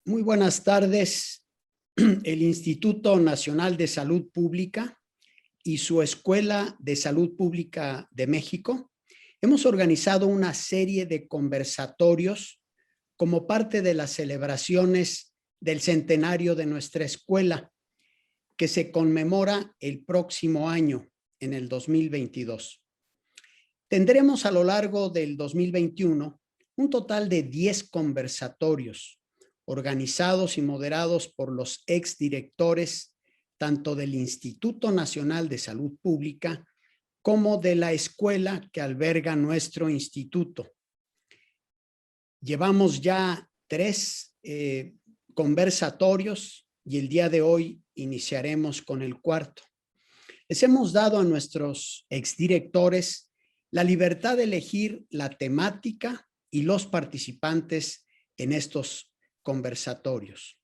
Muy buenas tardes. El Instituto Nacional de Salud Pública y su Escuela de Salud Pública de México hemos organizado una serie de conversatorios como parte de las celebraciones del centenario de nuestra escuela, que se conmemora el próximo año, en el 2022. Tendremos a lo largo del 2021 un total de 10 conversatorios organizados y moderados por los exdirectores tanto del Instituto Nacional de Salud Pública como de la escuela que alberga nuestro instituto. Llevamos ya 3 conversatorios y el día de hoy iniciaremos con el 4º. Les hemos dado a nuestros exdirectores la libertad de elegir la temática y los participantes en estos conversatorios.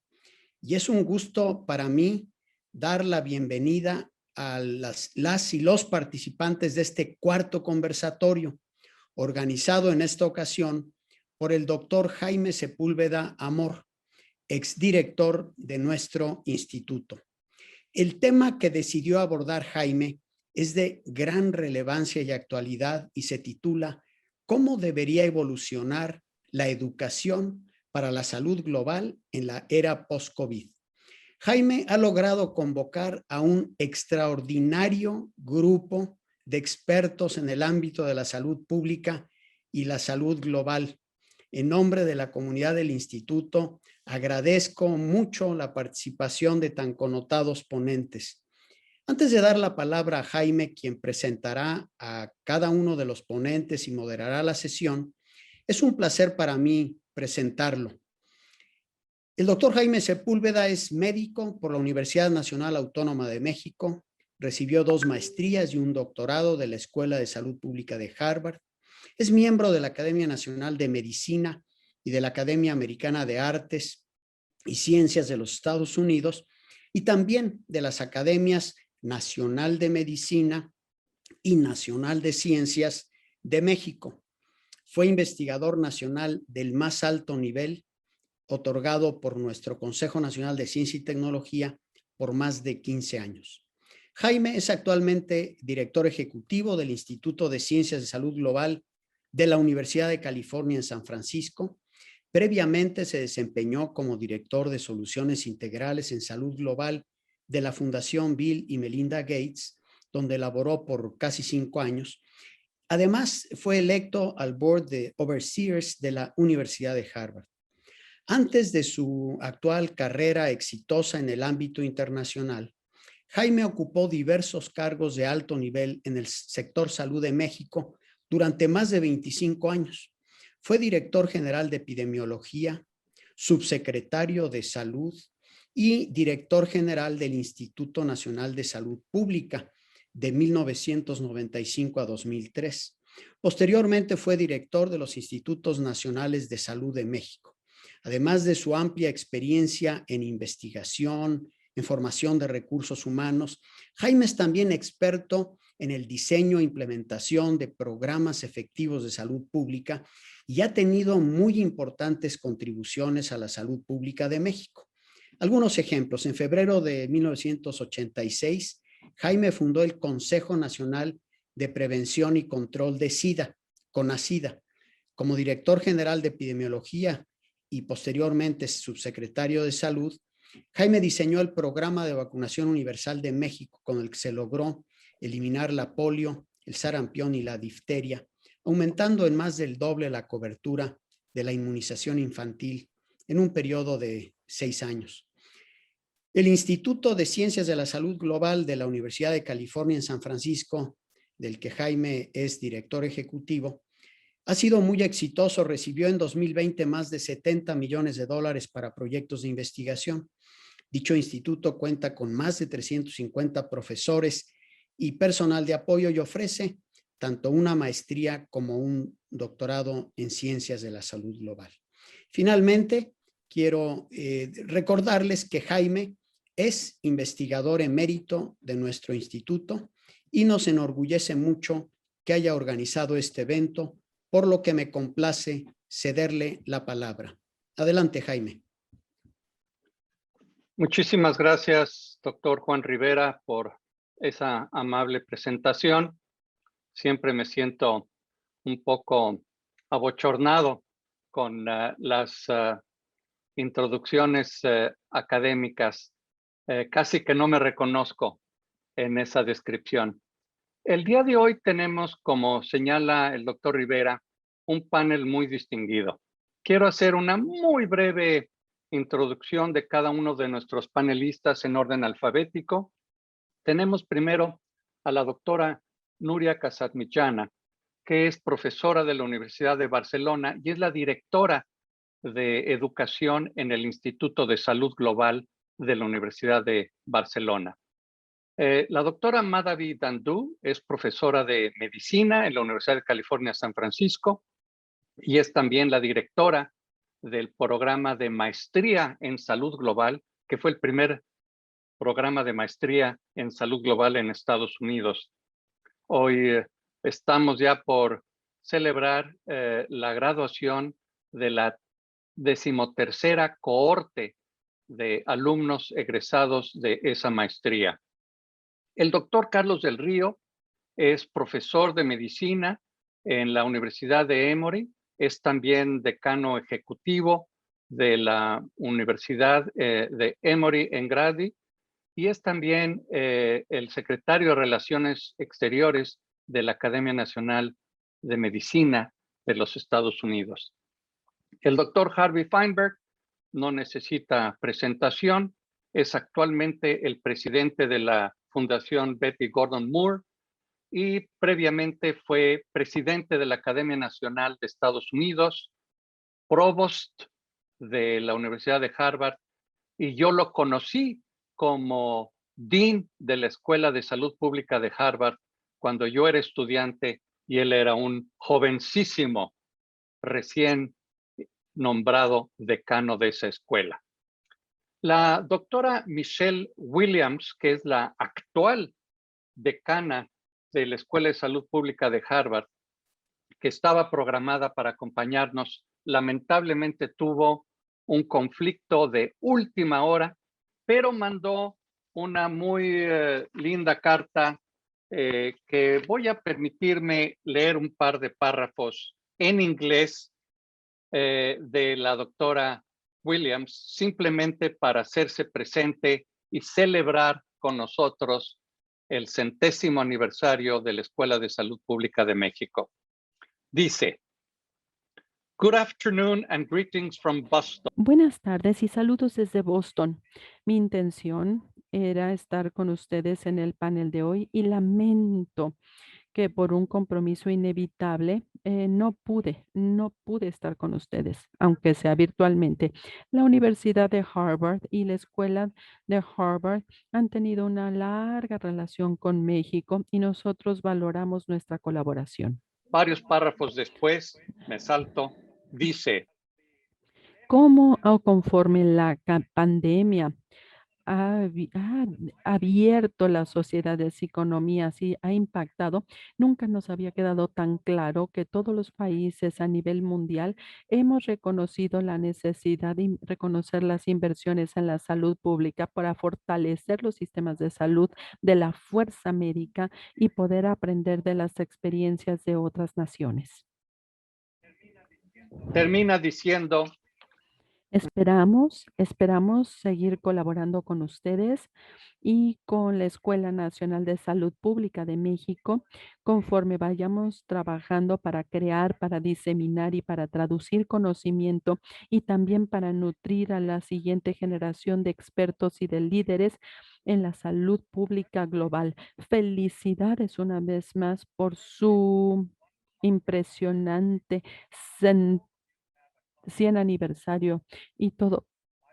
Y es un gusto para mí dar la bienvenida a las y los participantes de este 4º conversatorio, organizado en esta ocasión por el doctor Jaime Sepúlveda Amor, exdirector de nuestro instituto. El tema que decidió abordar Jaime es de gran relevancia y actualidad y se titula ¿Cómo debería evolucionar la educación para la salud global en la era post-COVID? Jaime ha logrado convocar a un extraordinario grupo de expertos en el ámbito de la salud pública y la salud global. En nombre de la comunidad del instituto, agradezco mucho la participación de tan connotados ponentes. Antes de dar la palabra a Jaime, quien presentará a cada uno de los ponentes y moderará la sesión, es un placer para mí presentarlo. El doctor Jaime Sepúlveda es médico por la Universidad Nacional Autónoma de México, recibió 2 maestrías y un doctorado de la Escuela de Salud Pública de Harvard, es miembro de la Academia Nacional de Medicina y de la Academia Americana de Artes y Ciencias de los Estados Unidos y también de las Academias Nacional de Medicina y Nacional de Ciencias de México. Fue investigador nacional del más alto nivel, otorgado por nuestro Consejo Nacional de Ciencia y Tecnología por más de 15 años. Jaime es actualmente director ejecutivo del Instituto de Ciencias de Salud Global de la Universidad de California en San Francisco. Previamente se desempeñó como director de soluciones integrales en salud global de la Fundación Bill y Melinda Gates, donde laboró por casi 5 años. Además, fue electo al Board de Overseers de la Universidad de Harvard. Antes de su actual carrera exitosa en el ámbito internacional, Jaime ocupó diversos cargos de alto nivel en el sector salud de México durante más de 25 años. Fue director general de epidemiología, subsecretario de salud y director general del Instituto Nacional de Salud Pública de 1995 a 2003. Posteriormente fue director de los Institutos Nacionales de Salud de México. Además de su amplia experiencia en investigación, en formación de recursos humanos, Jaime es también experto en el diseño e implementación de programas efectivos de salud pública y ha tenido muy importantes contribuciones a la salud pública de México. Algunos ejemplos. En febrero de 1986, Jaime fundó el Consejo Nacional de Prevención y Control de SIDA, CONASIDA. Como director general de epidemiología y posteriormente subsecretario de Salud, Jaime diseñó el programa de vacunación universal de México con el que se logró eliminar la polio, el sarampión y la difteria, aumentando en más del doble la cobertura de la inmunización infantil en un periodo de 6 años. El Instituto de Ciencias de la Salud Global de la Universidad de California en San Francisco, del que Jaime es director ejecutivo, ha sido muy exitoso. Recibió en 2020 más de $70 millones para proyectos de investigación. Dicho instituto cuenta con más de 350 profesores y personal de apoyo y ofrece tanto una maestría como un doctorado en ciencias de la salud global. Finalmente, quiero recordarles que Jaime es investigador emérito de nuestro instituto y nos enorgullece mucho que haya organizado este evento, por lo que me complace cederle la palabra. Adelante, Jaime. Muchísimas gracias, doctor Juan Rivera, por esa amable presentación. Siempre me siento un poco abochornado con las introducciones académicas. Casi que no me reconozco en esa descripción. El día de hoy tenemos, como señala el doctor Rivera, un panel muy distinguido. Quiero hacer una muy breve introducción de cada uno de nuestros panelistas en orden alfabético. Tenemos primero a la doctora Nuria Casatmichana, que es profesora de la Universidad de Barcelona y es la directora de educación en el Instituto de Salud Global de la Universidad de Barcelona. La doctora Madhavi Dandu es profesora de medicina en la Universidad de California, San Francisco, y es también la directora del programa de maestría en salud global, que fue el primer programa de maestría en salud global en Estados Unidos. Hoy estamos ya por celebrar la graduación de la 13ª cohorte de alumnos egresados de esa maestría. El doctor Carlos del Río es profesor de medicina en la Universidad de Emory, es también decano ejecutivo de la Universidad de Emory en Grady y es también el secretario de Relaciones Exteriores de la Academia Nacional de Medicina de los Estados Unidos. El doctor Harvey Feinberg no necesita presentación, es actualmente el presidente de la Fundación Betty Gordon Moore y previamente fue presidente de la Academia Nacional de Estados Unidos, provost de la Universidad de Harvard, y yo lo conocí como dean de la Escuela de Salud Pública de Harvard cuando yo era estudiante y él era un jovencísimo recién nombrado decano de esa escuela. La doctora Michelle Williams, que es la actual decana de la Escuela de Salud Pública de Harvard, que estaba programada para acompañarnos, lamentablemente tuvo un conflicto de última hora, pero mandó una muy linda carta que voy a permitirme leer un par de párrafos en inglés de la doctora Williams, simplemente para hacerse presente y celebrar con nosotros el 100º aniversario de la Escuela de Salud Pública de México. Dice, Good afternoon and greetings from Boston. Buenas tardes y saludos desde Boston. Mi intención era estar con ustedes en el panel de hoy y lamento que por un compromiso inevitable no pude estar con ustedes, aunque sea virtualmente. La Universidad de Harvard y la Escuela de Harvard han tenido una larga relación con México y nosotros valoramos nuestra colaboración. Varios párrafos después, me salto, dice, ¿Cómo o conforme la pandemia ha abierto las sociedades y economías y ha impactado? Nunca nos había quedado tan claro que todos los países a nivel mundial hemos reconocido la necesidad de reconocer las inversiones en la salud pública para fortalecer los sistemas de salud de la fuerza médica y poder aprender de las experiencias de otras naciones. termina diciendo, Esperamos seguir colaborando con ustedes y con la Escuela Nacional de Salud Pública de México conforme vayamos trabajando para crear, para diseminar y para traducir conocimiento y también para nutrir a la siguiente generación de expertos y de líderes en la salud pública global. Felicidades una vez más por su impresionante 100 aniversario y todos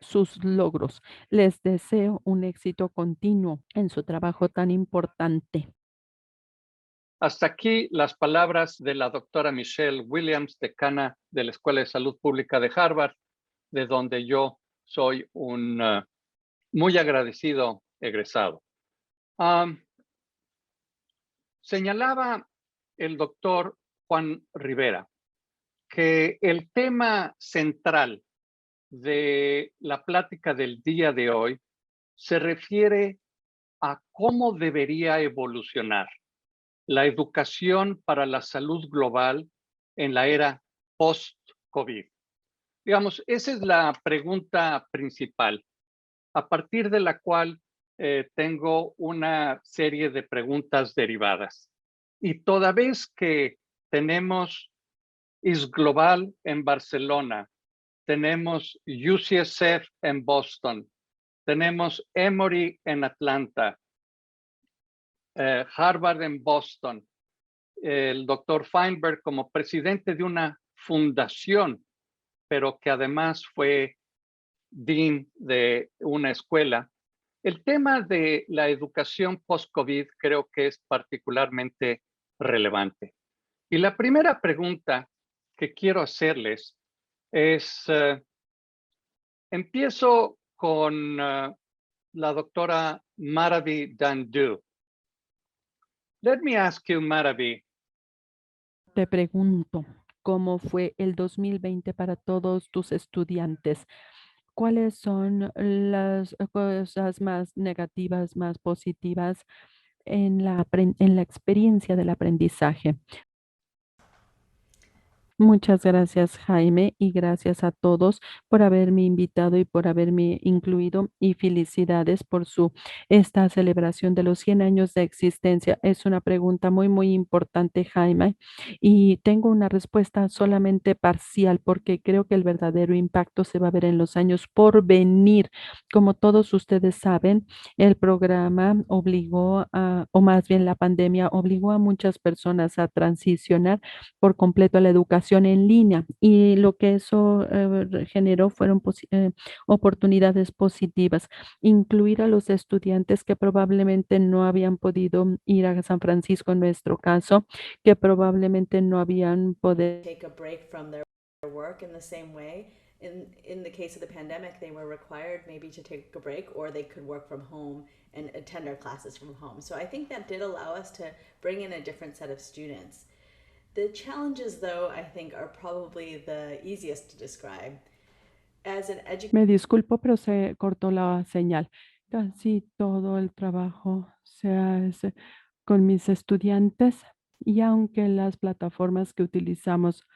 sus logros. Les deseo un éxito continuo en su trabajo tan importante. hasta aquí las palabras de la doctora Michelle Williams, decana de la Escuela de Salud Pública de Harvard, de donde yo soy un muy agradecido egresado. Señalaba el doctor Juan Rivera que el tema central de la plática del día de hoy se refiere a cómo debería evolucionar la educación para la salud global en la era post-COVID. Digamos, esa es la pregunta principal, a partir de la cual tengo una serie de preguntas derivadas. Y toda vez que tenemos IS Global en Barcelona, tenemos UCSF en Boston, tenemos Emory en Atlanta, Harvard en Boston, el doctor Feinberg como presidente de una fundación, pero que además fue dean de una escuela. El tema de la educación post-COVID creo que es particularmente relevante. Y la primera pregunta que quiero hacerles es, empiezo con la doctora Madhavi Dandu. Let me ask you, Madhavi. Te pregunto, ¿cómo fue el 2020 para todos tus estudiantes? ¿Cuáles son las cosas más negativas, más positivas en la experiencia del aprendizaje? Muchas gracias, Jaime, y gracias a todos por haberme invitado y por haberme incluido y felicidades por esta celebración de los 100 años de existencia. Es una pregunta muy, muy importante, Jaime, y tengo una respuesta solamente parcial porque creo que el verdadero impacto se va a ver en los años por venir. Como todos ustedes saben, el programa obligó o más bien la pandemia obligó a muchas personas a transicionar por completo a la educación en línea y lo que eso generó fueron oportunidades positivas, incluir a los estudiantes que probablemente no habían podido ir a San Francisco en nuestro caso, que probablemente no habían podido take a break from their work in the same way. In the case of the pandemic, they were required maybe to take a break or they could work from home and attend our classes from home. So I think that did allow us to bring in a different set of students. The challenges, though, I think are probably the easiest to describe. As an educator, Me disculpo, pero se cortó la señal. Casi todo el trabajo se hace con mis estudiantes y aunque las plataformas que utilizamos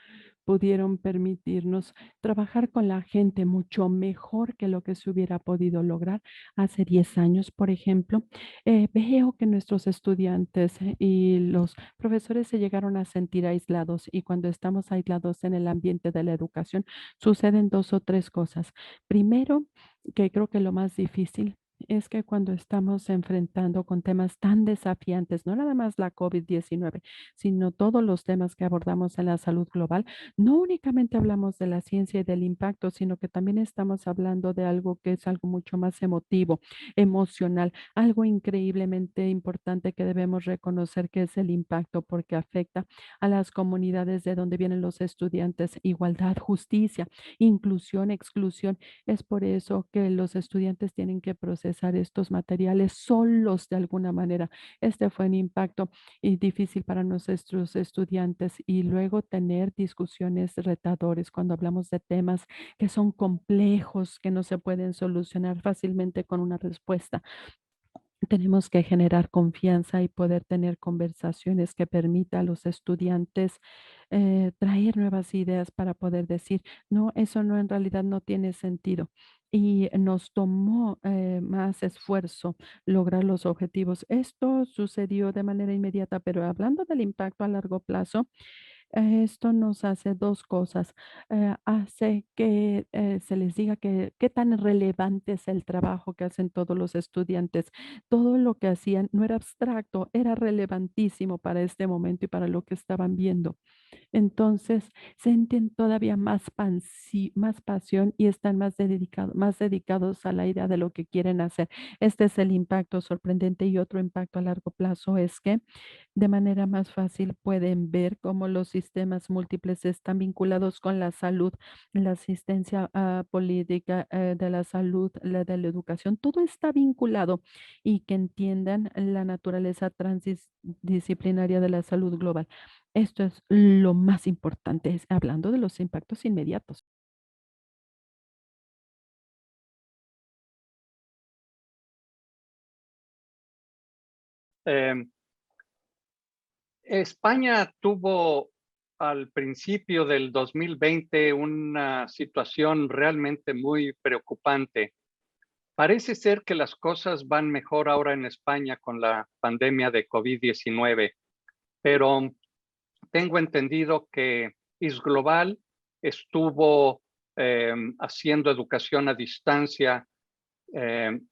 pudieron permitirnos trabajar con la gente mucho mejor que lo que se hubiera podido lograr hace 10 años, por ejemplo, veo que nuestros estudiantes y los profesores se llegaron a sentir aislados y cuando estamos aislados en el ambiente de la educación suceden dos o tres cosas. Primero, que creo que lo más difícil es que cuando estamos enfrentando con temas tan desafiantes, no nada más la COVID-19, sino todos los temas que abordamos en la salud global, no únicamente hablamos de la ciencia y del impacto, sino que también estamos hablando de algo que es algo mucho más emotivo, emocional, algo increíblemente importante que debemos reconocer que es el impacto porque afecta a las comunidades de donde vienen los estudiantes, igualdad, justicia, inclusión, exclusión. Es por eso que los estudiantes tienen que procesar estos materiales solos de alguna manera. Este fue un impacto y difícil para nuestros estudiantes y luego tener discusiones retadores cuando hablamos de temas que son complejos, que no se pueden solucionar fácilmente con una respuesta. Tenemos que generar confianza y poder tener conversaciones que permita a los estudiantes traer nuevas ideas para poder decir, no, eso no en realidad no tiene sentido. Y nos tomó más esfuerzo lograr los objetivos. Esto sucedió de manera inmediata, pero hablando del impacto a largo plazo, esto nos hace 2 cosas. Hace que, se les diga que qué tan relevante es el trabajo que hacen todos los estudiantes. Todo lo que hacían no era abstracto, era relevantísimo para este momento y para lo que estaban viendo. Entonces, sienten todavía más pasión y están más dedicados a la idea de lo que quieren hacer. Este es el impacto sorprendente y otro impacto a largo plazo es que de manera más fácil pueden ver cómo los sistemas múltiples están vinculados con la salud, la asistencia política de la salud, la de la educación, todo está vinculado y que entiendan la naturaleza transdisciplinaria de la salud global. Esto es lo más importante, hablando de los impactos inmediatos. España tuvo al principio del 2020 una situación realmente muy preocupante. Parece ser que las cosas van mejor ahora en España con la pandemia de COVID-19, pero tengo entendido que ISGlobal estuvo haciendo educación a distancia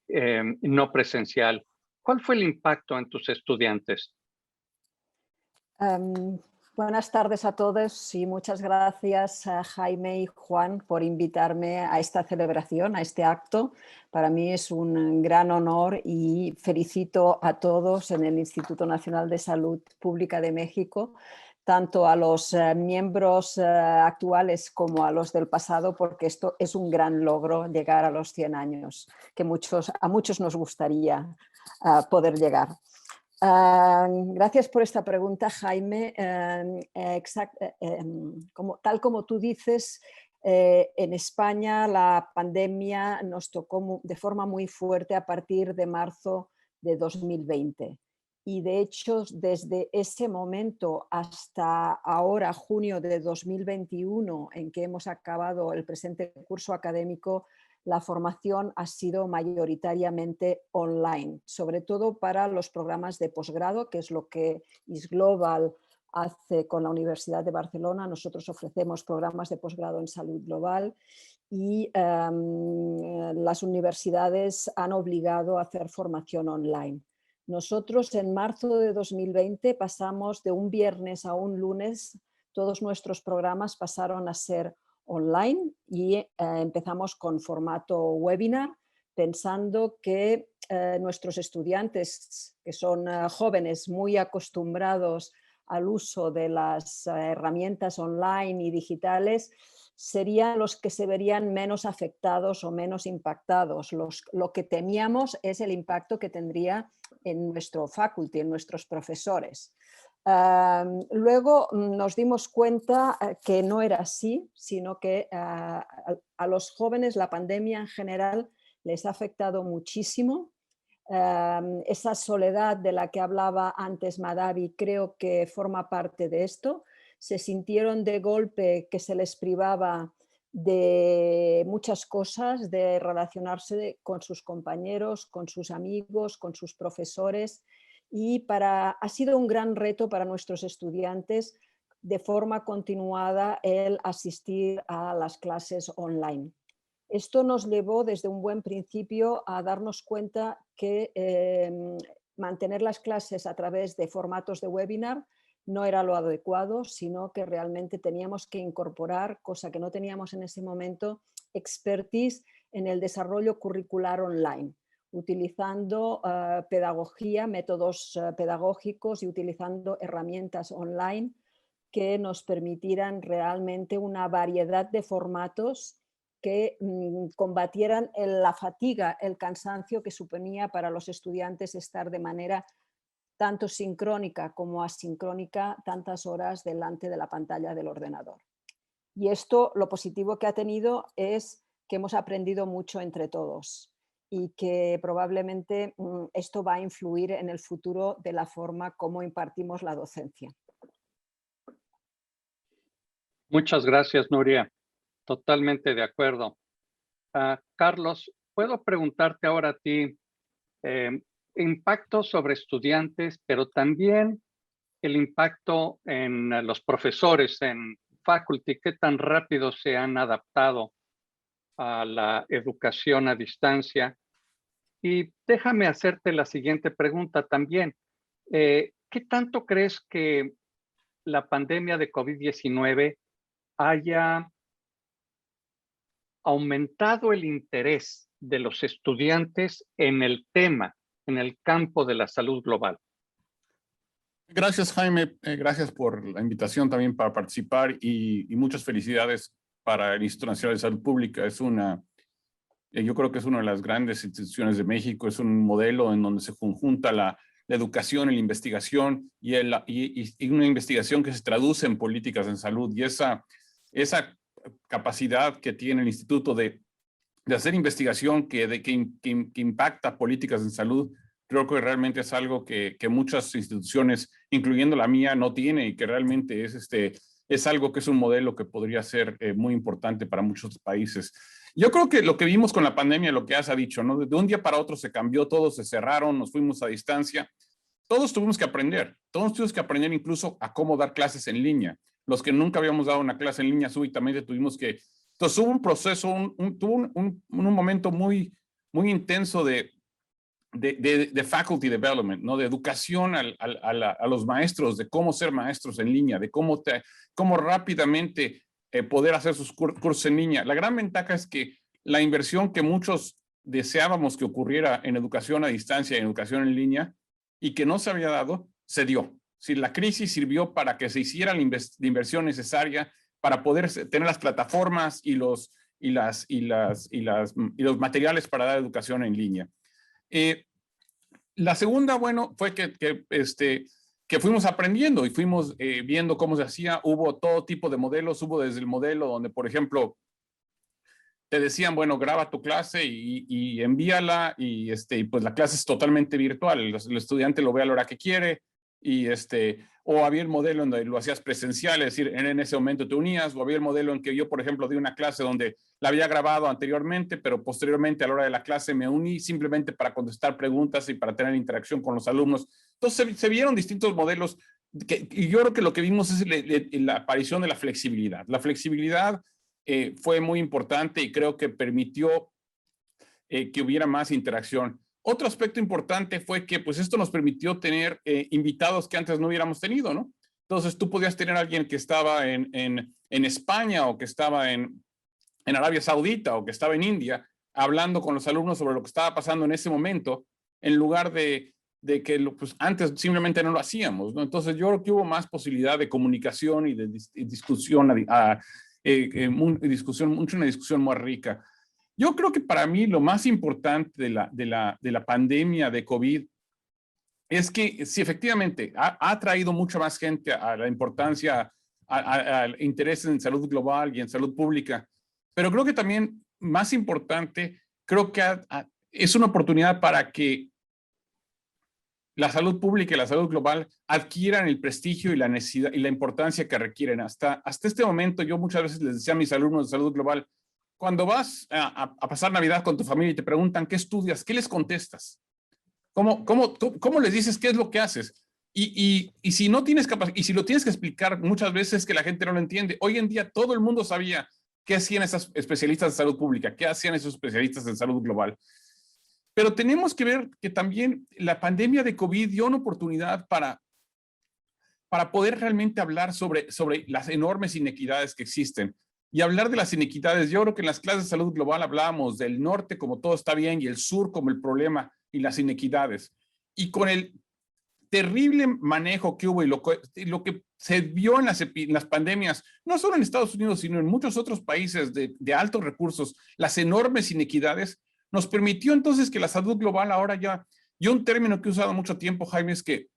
no presencial. ¿Cuál fue el impacto en tus estudiantes? Buenas tardes a todos y muchas gracias a Jaime y Juan por invitarme a esta celebración, a este acto. Para mí es un gran honor y felicito a todos en el Instituto Nacional de Salud Pública de México, tanto a los miembros actuales como a los del pasado, porque esto es un gran logro, llegar a los 100 años, que a muchos nos gustaría poder llegar. Gracias por esta pregunta, Jaime. Tal como tú dices, en España la pandemia nos tocó de forma muy fuerte a partir de marzo de 2020. Y de hecho, desde ese momento hasta ahora, junio de 2021, en que hemos acabado el presente curso académico, la formación ha sido mayoritariamente online, sobre todo para los programas de posgrado, que es lo que ISGlobal hace con la Universidad de Barcelona. Nosotros ofrecemos programas de posgrado en salud global y las universidades han obligado a hacer formación online. Nosotros en marzo de 2020 pasamos de un viernes a un lunes, todos nuestros programas pasaron a ser online y empezamos con formato webinar, pensando que nuestros estudiantes, que son jóvenes muy acostumbrados al uso de las herramientas online y digitales, serían los que se verían menos afectados o menos impactados. Lo que temíamos es el impacto que tendría en nuestro faculty, en nuestros profesores. Luego nos dimos cuenta que no era así, sino que a los jóvenes la pandemia en general les ha afectado muchísimo. Esa soledad de la que hablaba antes Madhavi creo que forma parte de esto. Se sintieron de golpe que se les privaba de muchas cosas, de relacionarse con sus compañeros, con sus amigos, con sus profesores. Y ha sido un gran reto para nuestros estudiantes de forma continuada el asistir a las clases online. Esto nos llevó desde un buen principio a darnos cuenta que mantener las clases a través de formatos de webinar no era lo adecuado, sino que realmente teníamos que incorporar, cosa que no teníamos en ese momento, expertise en el desarrollo curricular online, utilizando pedagogía, métodos pedagógicos y utilizando herramientas online que nos permitieran realmente una variedad de formatos que combatieran la fatiga, el cansancio que suponía para los estudiantes estar de manera tanto sincrónica como asincrónica tantas horas delante de la pantalla del ordenador. Y esto, lo positivo que ha tenido es que hemos aprendido mucho entre todos y que probablemente esto va a influir en el futuro de la forma como impartimos la docencia. Muchas gracias, Nuria. Totalmente de acuerdo. Carlos, ¿puedo preguntarte ahora a ti impacto sobre estudiantes, pero también el impacto en los profesores, en faculty? ¿Qué tan rápido se han adaptado a la educación a distancia? Y déjame hacerte la siguiente pregunta también. ¿Qué tanto crees que la pandemia de COVID-19 haya aumentado el interés de los estudiantes en el tema, en el campo de la salud global? Gracias, Jaime. Gracias por la invitación también para participar y muchas felicidades para el Instituto Nacional de Salud Pública. Yo creo que es una de las grandes instituciones de México. Es un modelo en donde se conjunta la educación, la investigación y una investigación que se traduce en políticas en salud. Y esa capacidad que tiene el instituto de hacer investigación que impacta políticas en salud creo que realmente es algo que muchas instituciones, incluyendo la mía, no tiene y que realmente es algo que es un modelo que podría ser muy importante para muchos países. Yo creo que lo que vimos con la pandemia, lo que has dicho, ¿no? De un día para otro se cambió, todos se cerraron, nos fuimos a distancia. Todos tuvimos que aprender incluso a cómo dar clases en línea. Los que nunca habíamos dado una clase en línea, súbitamente tuvimos que... Entonces hubo un proceso, tuvo un momento muy, muy intenso de faculty development, ¿no? De educación a los maestros, de cómo ser maestros en línea, de cómo rápidamente poder hacer sus cursos en línea. La gran ventaja es que la inversión que muchos deseábamos que ocurriera en educación a distancia y en educación en línea y que no se había dado, se dio. Si la crisis sirvió para que se hiciera la inversión necesaria para poder tener las plataformas y los materiales para dar educación en línea. La segunda, bueno, fue que fuimos aprendiendo y fuimos viendo cómo se hacía. Hubo todo tipo de modelos. Hubo desde el modelo donde, por ejemplo, te decían, bueno, graba tu clase y envíala y pues la clase es totalmente virtual. El estudiante lo ve a la hora que quiere o había el modelo en donde lo hacías presencial, es decir, en ese momento te unías, o había el modelo en que yo, por ejemplo, di una clase donde la había grabado anteriormente, pero posteriormente a la hora de la clase me uní simplemente para contestar preguntas y para tener interacción con los alumnos. Entonces se vieron distintos modelos y yo creo que lo que vimos es la aparición de la flexibilidad. La flexibilidad fue muy importante y creo que permitió que hubiera más interacción. Otro aspecto importante fue que pues esto nos permitió tener invitados que antes no hubiéramos tenido, ¿no? Entonces tú podías tener a alguien que estaba en España o que estaba en Arabia Saudita o que estaba en India hablando con los alumnos sobre lo que estaba pasando en ese momento, en lugar de que pues, antes simplemente no lo hacíamos, ¿no? Entonces yo creo que hubo más posibilidad de comunicación y de discusión, una discusión muy rica. Yo creo que para mí lo más importante de la pandemia de COVID es que sí, efectivamente, ha traído mucha más gente a la importancia, al interés en salud global y en salud pública, pero creo que también más importante, creo que es una oportunidad para que la salud pública y la salud global adquieran el prestigio y la necesidad y la importancia que requieren. Hasta este momento, yo muchas veces les decía a mis alumnos de salud global, cuando vas a pasar Navidad con tu familia y te preguntan qué estudias, ¿qué les contestas? ¿Cómo les dices qué es lo que haces? Y si no tienes capacidad, y si lo tienes que explicar muchas veces que la gente no lo entiende. Hoy en día todo el mundo sabía qué hacían esos especialistas de salud pública, qué hacían esos especialistas en salud global. Pero tenemos que ver que también la pandemia de COVID dio una oportunidad para poder realmente hablar sobre las enormes inequidades que existen. Y hablar de las inequidades, yo creo que en las clases de salud global hablábamos del norte como todo está bien y el sur como el problema y las inequidades. Y con el terrible manejo que hubo y lo que se vio en las pandemias, no solo en Estados Unidos, sino en muchos otros países de altos recursos, las enormes inequidades, nos permitió entonces que la salud global ahora ya, y un término que he usado mucho tiempo, Jaime, es que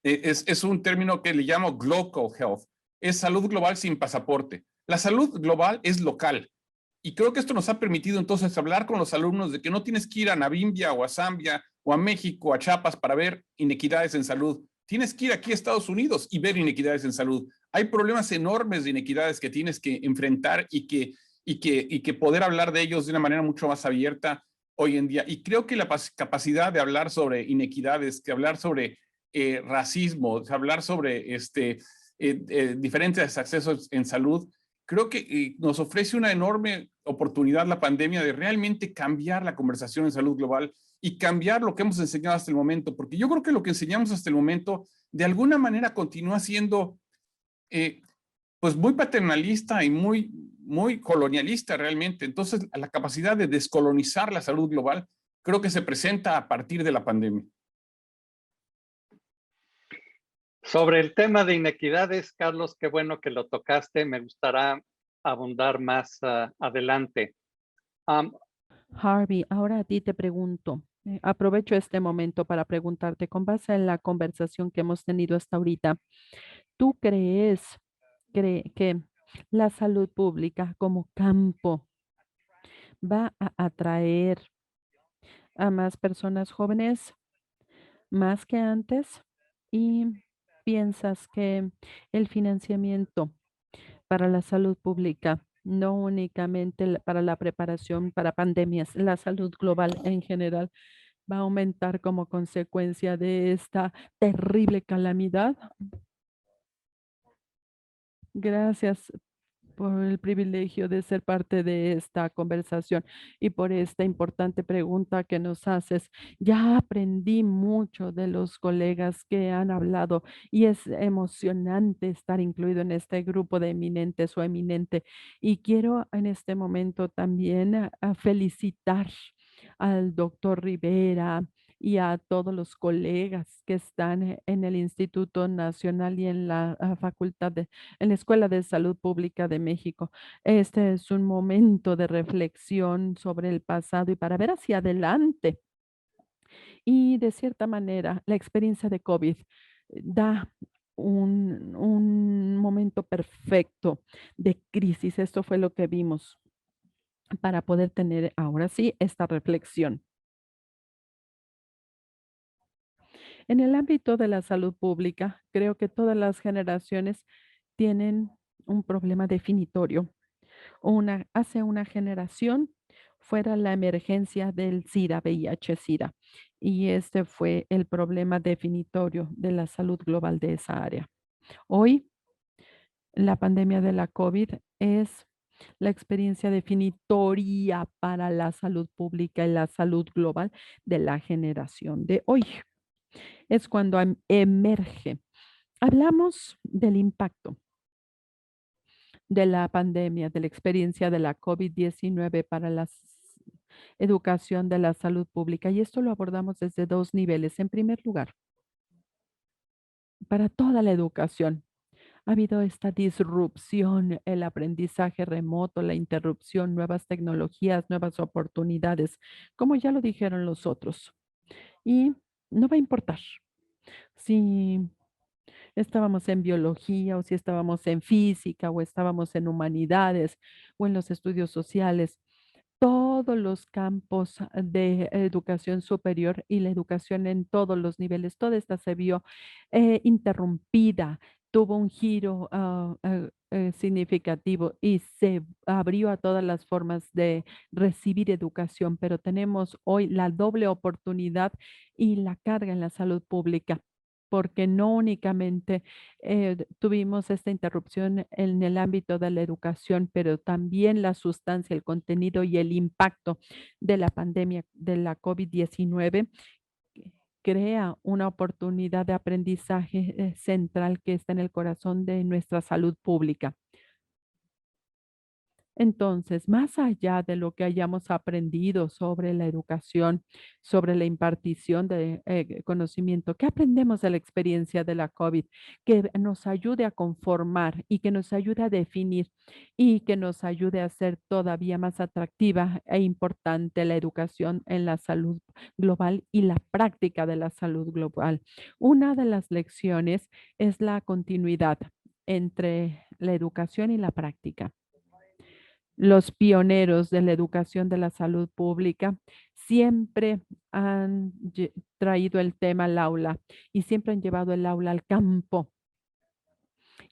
es un término que le llamo Global Health, es salud global sin pasaporte. La salud global es local. Y creo que esto nos ha permitido entonces hablar con los alumnos de que no tienes que ir a Namibia o a Zambia o a México o a Chiapas para ver inequidades en salud. Tienes que ir aquí a Estados Unidos y ver inequidades en salud. Hay problemas enormes de inequidades que tienes que enfrentar y que poder hablar de ellos de una manera mucho más abierta hoy en día. Y creo que la capacidad de hablar sobre inequidades, que hablar sobre racismo, hablar sobre diferentes accesos en salud, creo que nos ofrece una enorme oportunidad la pandemia de realmente cambiar la conversación en salud global y cambiar lo que hemos enseñado hasta el momento, porque yo creo que lo que enseñamos hasta el momento de alguna manera continúa siendo pues muy paternalista y muy colonialista realmente. Entonces, la capacidad de descolonizar la salud global creo que se presenta a partir de la pandemia. Sobre el tema de inequidades, Carlos, qué bueno que lo tocaste. Me gustará abundar más adelante. Harvey, ahora a ti te pregunto, aprovecho este momento para preguntarte, con base en la conversación que hemos tenido hasta ahorita, ¿tú crees que la salud pública como campo va a atraer a más personas jóvenes más que antes y piensas que el financiamiento para la salud pública, no únicamente para la preparación para pandemias, la salud global en general va a aumentar como consecuencia de esta terrible calamidad. Gracias por el privilegio de ser parte de esta conversación y por esta importante pregunta que nos haces. Ya aprendí mucho de los colegas que han hablado y es emocionante estar incluido en este grupo de eminentes o eminente. Y quiero en este momento también felicitar al doctor Rivera y a todos los colegas que están en el Instituto Nacional y en la Facultad de en la Escuela de Salud Pública de México. Este es un momento de reflexión sobre el pasado y para ver hacia adelante. Y de cierta manera, la experiencia de COVID da un momento perfecto de crisis. Esto fue lo que vimos para poder tener ahora sí esta reflexión. En el ámbito de la salud pública, creo que todas las generaciones tienen un problema definitorio. Hace una generación fuera la emergencia del SIDA, VIH-Sida, y este fue el problema definitorio de la salud global de esa área. Hoy, la pandemia de la COVID es la experiencia definitoria para la salud pública y la salud global de la generación de hoy. Es cuando emerge. Hablamos del impacto de la pandemia, de la experiencia de la COVID-19 para la educación de la salud pública. Y esto lo abordamos desde dos niveles. En primer lugar, para toda la educación. Ha habido esta disrupción, el aprendizaje remoto, la interrupción, nuevas tecnologías, nuevas oportunidades, como ya lo dijeron los otros. Y no va a importar si estábamos en biología o si estábamos en física o estábamos en humanidades o en los estudios sociales. Todos los campos de educación superior y la educación en todos los niveles, toda esta se vio interrumpida, tuvo un giro significativo y se abrió a todas las formas de recibir educación, pero tenemos hoy la doble oportunidad y la carga en la salud pública porque no únicamente tuvimos esta interrupción en el ámbito de la educación, pero también la sustancia, el contenido y el impacto de la pandemia de la COVID-19 crea una oportunidad de aprendizaje central que está en el corazón de nuestra salud pública. Entonces, más allá de lo que hayamos aprendido sobre la educación, sobre la impartición de conocimiento, ¿qué aprendemos de la experiencia de la COVID? Que nos ayude a conformar y que nos ayude a definir y que nos ayude a hacer todavía más atractiva e importante la educación en la salud global y la práctica de la salud global. Una de las lecciones es la continuidad entre la educación y la práctica. Los pioneros de la educación de la salud pública siempre han traído el tema al aula y siempre han llevado el aula al campo.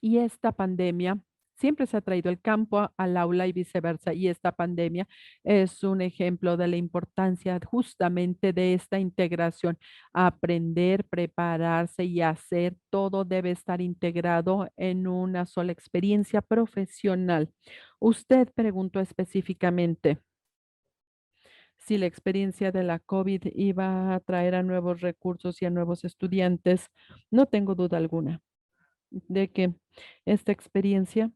Y esta pandemia siempre se ha traído el campo al aula y viceversa. Y esta pandemia es un ejemplo de la importancia justamente de esta integración. Aprender, prepararse y hacer, todo debe estar integrado en una sola experiencia profesional. Usted preguntó específicamente si la experiencia de la COVID iba a traer a nuevos recursos y a nuevos estudiantes. No tengo duda alguna de que esta experiencia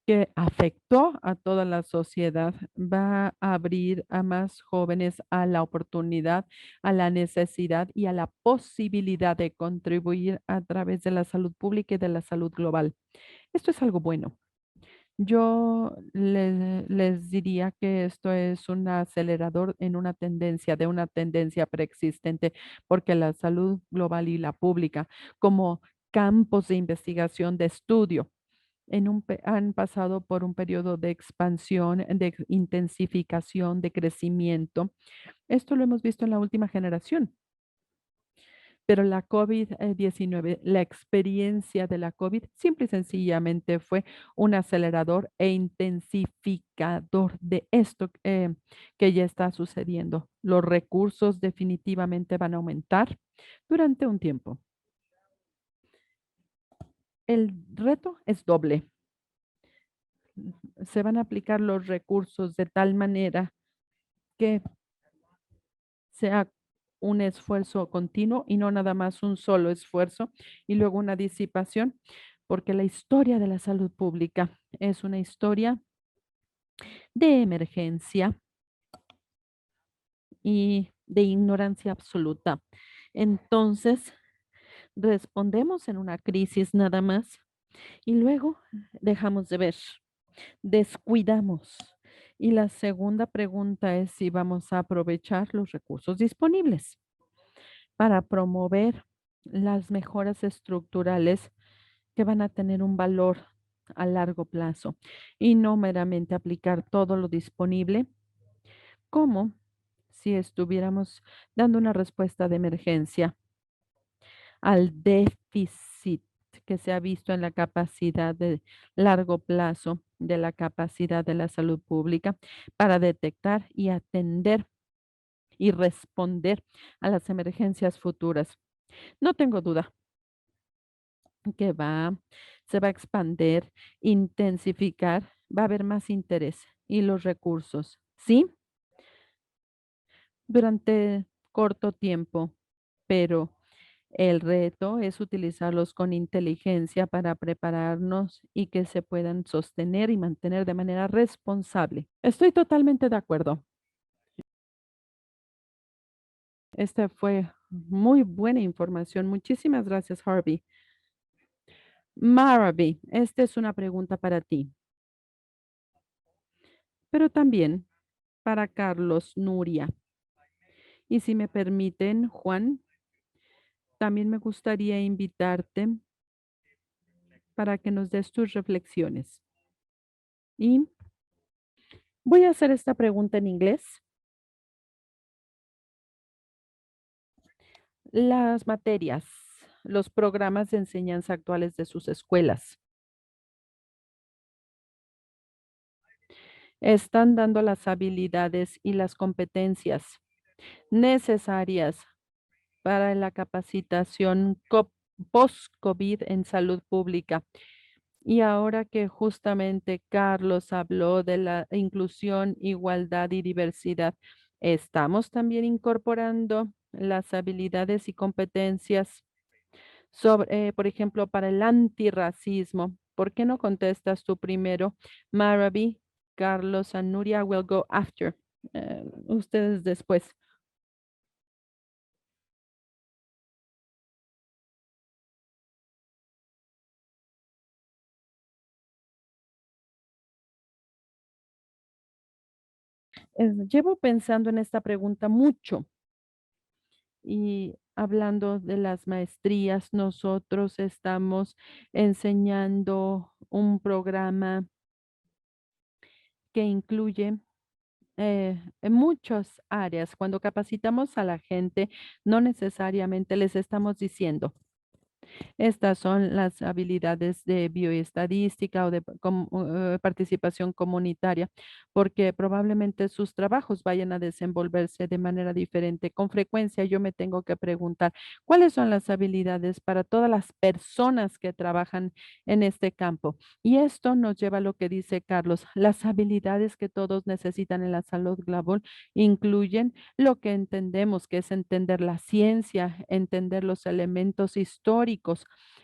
que afectó a toda la sociedad va a abrir a más jóvenes a la oportunidad, a la necesidad y a la posibilidad de contribuir a través de la salud pública y de la salud global. Esto es algo bueno. Yo les diría que esto es un acelerador en una tendencia, de una tendencia preexistente, porque la salud global y la pública como campos de investigación, de estudio, han pasado por un periodo de expansión, de intensificación, de crecimiento. Esto lo hemos visto en la última generación. Pero la COVID-19, la experiencia de la COVID, simple y sencillamente fue un acelerador e intensificador de esto que ya está sucediendo. Los recursos definitivamente van a aumentar durante un tiempo. El reto es doble. Se van a aplicar los recursos de tal manera que sea un esfuerzo continuo y no nada más un solo esfuerzo y luego una disipación, porque la historia de la salud pública es una historia de emergencia y de ignorancia absoluta. Entonces, respondemos en una crisis nada más y luego dejamos de ver, descuidamos. Y la segunda pregunta es si vamos a aprovechar los recursos disponibles para promover las mejoras estructurales que van a tener un valor a largo plazo y no meramente aplicar todo lo disponible como si estuviéramos dando una respuesta de emergencia al déficit que se ha visto en la capacidad de largo plazo de la capacidad de la salud pública para detectar y atender y responder a las emergencias futuras. No tengo duda que se va a expandir, intensificar, va a haber más interés y los recursos, ¿sí? Durante corto tiempo, pero el reto es utilizarlos con inteligencia para prepararnos y que se puedan sostener y mantener de manera responsable. Estoy totalmente de acuerdo. Esta fue muy buena información. Muchísimas gracias, Harvey. Maravi, esta es una pregunta para ti, pero también para Carlos Nuria. Y si me permiten, Juan, también me gustaría invitarte para que nos des tus reflexiones. Y voy a hacer esta pregunta en inglés. Las materias, los programas de enseñanza actuales de sus escuelas, ¿están dando las habilidades y las competencias necesarias para la capacitación post-COVID en salud pública? Y ahora que justamente Carlos habló de la inclusión, igualdad y diversidad, ¿estamos también incorporando las habilidades y competencias sobre, por ejemplo, para el antirracismo? ¿Por qué no contestas tú primero, Maravi, Carlos and Nuria will go after? Ustedes después. Llevo pensando en esta pregunta mucho y hablando de las maestrías, nosotros estamos enseñando un programa que incluye en muchas áreas. Cuando capacitamos a la gente, no necesariamente les estamos diciendo, estas son las habilidades de bioestadística o de participación comunitaria, porque probablemente sus trabajos vayan a desenvolverse de manera diferente. Con frecuencia yo me tengo que preguntar, ¿cuáles son las habilidades para todas las personas que trabajan en este campo? Y esto nos lleva a lo que dice Carlos, las habilidades que todos necesitan en la salud global incluyen lo que entendemos que es entender la ciencia, entender los elementos históricos,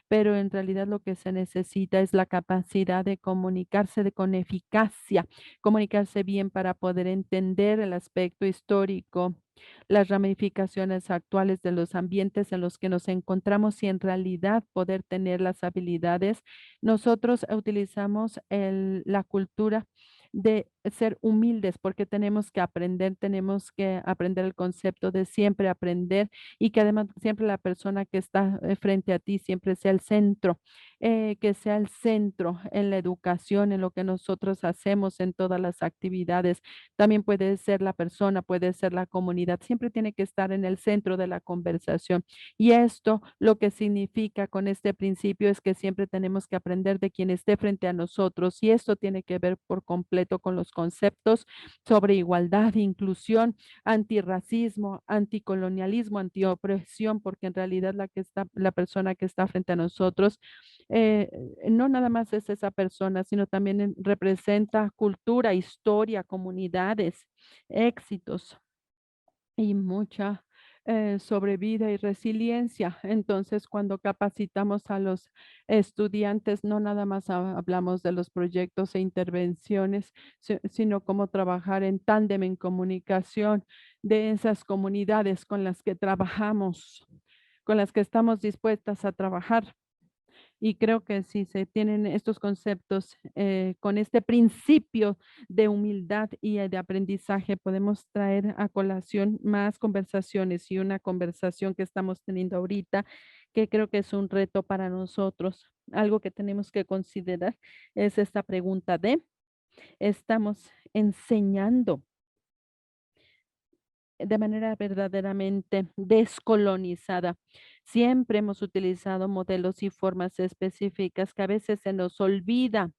pero en realidad lo que se necesita es la capacidad de comunicarse con eficacia, comunicarse bien para poder entender el aspecto histórico, las ramificaciones actuales de los ambientes en los que nos encontramos y en realidad poder tener las habilidades. Nosotros utilizamos la cultura de ser humildes porque tenemos que aprender el concepto de siempre aprender y que además siempre la persona que está frente a ti siempre sea el centro, que sea el centro en la educación, en lo que nosotros hacemos, en todas las actividades. También puede ser la persona, puede ser la comunidad, siempre tiene que estar en el centro de la conversación. Y esto lo que significa con este principio es que siempre tenemos que aprender de quien esté frente a nosotros y esto tiene que ver por completo con los conceptos sobre igualdad, inclusión, antirracismo, anticolonialismo, antiopresión, porque en realidad la persona que está frente a nosotros eh, no nada más es esa persona, sino también representa cultura, historia, comunidades, éxitos y mucha sobre vida y resiliencia. Entonces, cuando capacitamos a los estudiantes, no nada más hablamos de los proyectos e intervenciones, sino cómo trabajar en tándem, en comunicación de esas comunidades con las que trabajamos, con las que estamos dispuestas a trabajar. Y creo que si se tienen estos conceptos con este principio de humildad y de aprendizaje, podemos traer a colación más conversaciones y una conversación que estamos teniendo ahorita, que creo que es un reto para nosotros. Algo que tenemos que considerar es esta pregunta de, ¿estamos enseñando de manera verdaderamente descolonizada? Siempre hemos utilizado modelos y formas específicas que a veces se nos olvida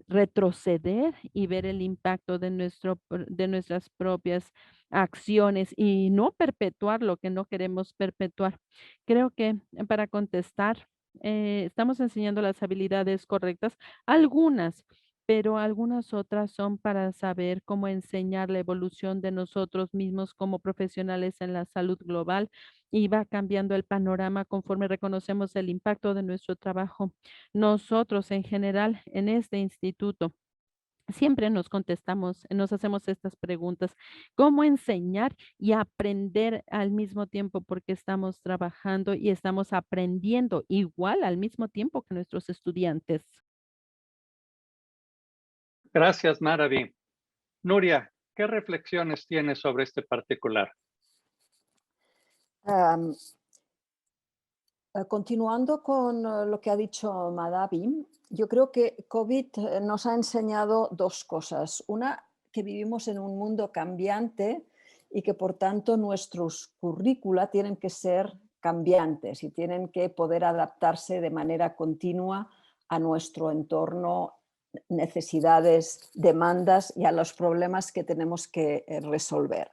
retroceder y ver el impacto de de nuestras propias acciones y no perpetuar lo que no queremos perpetuar. Creo que para contestar, estamos enseñando las habilidades correctas, algunas, pero algunas otras son para saber cómo enseñar la evolución de nosotros mismos como profesionales en la salud global y va cambiando el panorama conforme reconocemos el impacto de nuestro trabajo. Nosotros en general en este instituto siempre nos hacemos estas preguntas, ¿cómo enseñar y aprender al mismo tiempo? Porque estamos trabajando y estamos aprendiendo igual al mismo tiempo que nuestros estudiantes. Gracias, Maravi. Nuria, ¿qué reflexiones tienes sobre este particular? Am, Continuando con lo que ha dicho Madavi, yo creo que COVID nos ha enseñado dos cosas. Una, que vivimos en un mundo cambiante y que por tanto nuestros currícula tienen que ser cambiantes y tienen que poder adaptarse de manera continua a nuestro entorno, necesidades, demandas y a los problemas que tenemos que resolver.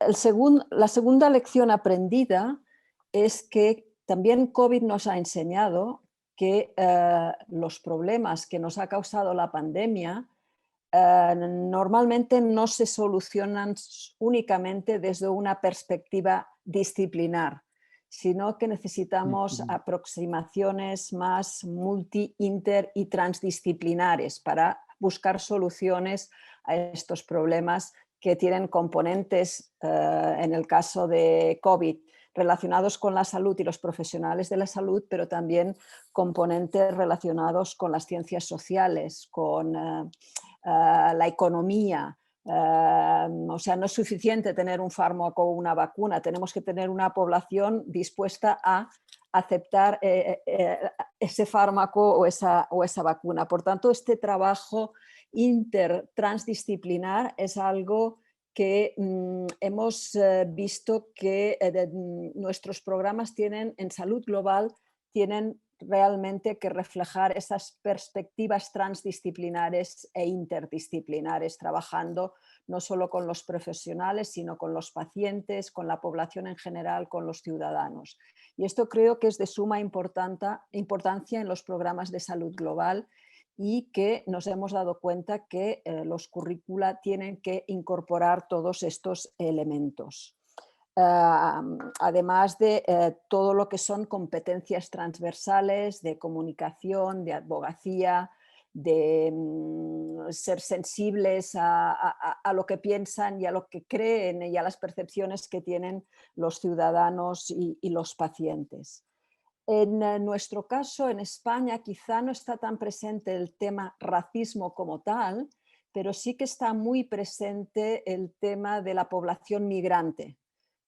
La segunda lección aprendida es que también COVID nos ha enseñado que los problemas que nos ha causado la pandemia normalmente no se solucionan únicamente desde una perspectiva disciplinar, sino que necesitamos aproximaciones más multi, inter y transdisciplinares para buscar soluciones a estos problemas que tienen componentes, en el caso de COVID, relacionados con la salud y los profesionales de la salud, pero también componentes relacionados con las ciencias sociales, con la economía. O sea, no es suficiente tener un fármaco o una vacuna, tenemos que tener una población dispuesta a aceptar ese fármaco o esa vacuna. Por tanto, este trabajo intertransdisciplinar es algo que hemos visto que nuestros programas tienen en salud global, tienen realmente que reflejar esas perspectivas transdisciplinares e interdisciplinares, trabajando no solo con los profesionales, sino con los pacientes, con la población en general, con los ciudadanos. Y esto creo que es de suma importancia en los programas de salud global y que nos hemos dado cuenta que los currícula tienen que incorporar todos estos elementos. Además de todo lo que son competencias transversales de comunicación, de abogacía, de ser sensibles a lo que piensan y a lo que creen y a las percepciones que tienen los ciudadanos y los pacientes. En nuestro caso, en España, quizá no está tan presente el tema racismo como tal, pero sí que está muy presente el tema de la población migrante.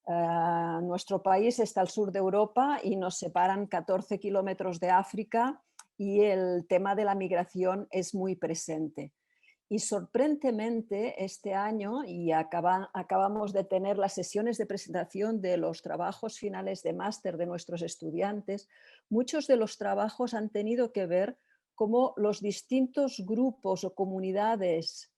Nuestro país está al sur de Europa y nos separan 14 kilómetros de África y el tema de la migración es muy presente. Y sorprendentemente este año, y acabamos de tener las sesiones de presentación de los trabajos finales de máster de nuestros estudiantes, muchos de los trabajos han tenido que ver cómo los distintos grupos o comunidades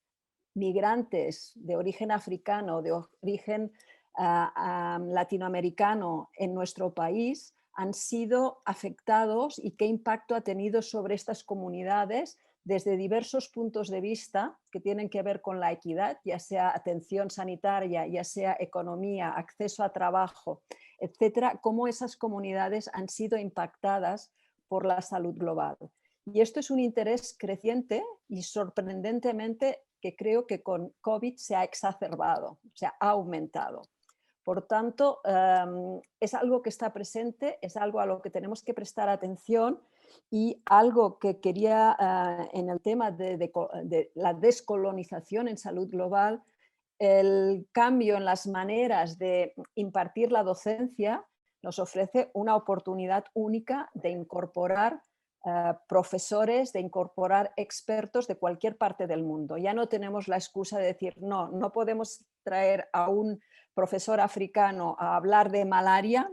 migrantes de origen africano, de origen latinoamericano en nuestro país han sido afectados y qué impacto ha tenido sobre estas comunidades desde diversos puntos de vista que tienen que ver con la equidad, ya sea atención sanitaria, ya sea economía, acceso a trabajo, etcétera, cómo esas comunidades han sido impactadas por la salud global. Y esto es un interés creciente y sorprendentemente que creo que con COVID se ha exacerbado, se ha aumentado. Por tanto, es algo que está presente, es algo a lo que tenemos que prestar atención y algo que quería en el tema de la descolonización en salud global, el cambio en las maneras de impartir la docencia nos ofrece una oportunidad única de incorporar profesores, de incorporar expertos de cualquier parte del mundo. Ya no tenemos la excusa de decir, no podemos traer a un profesor africano a hablar de malaria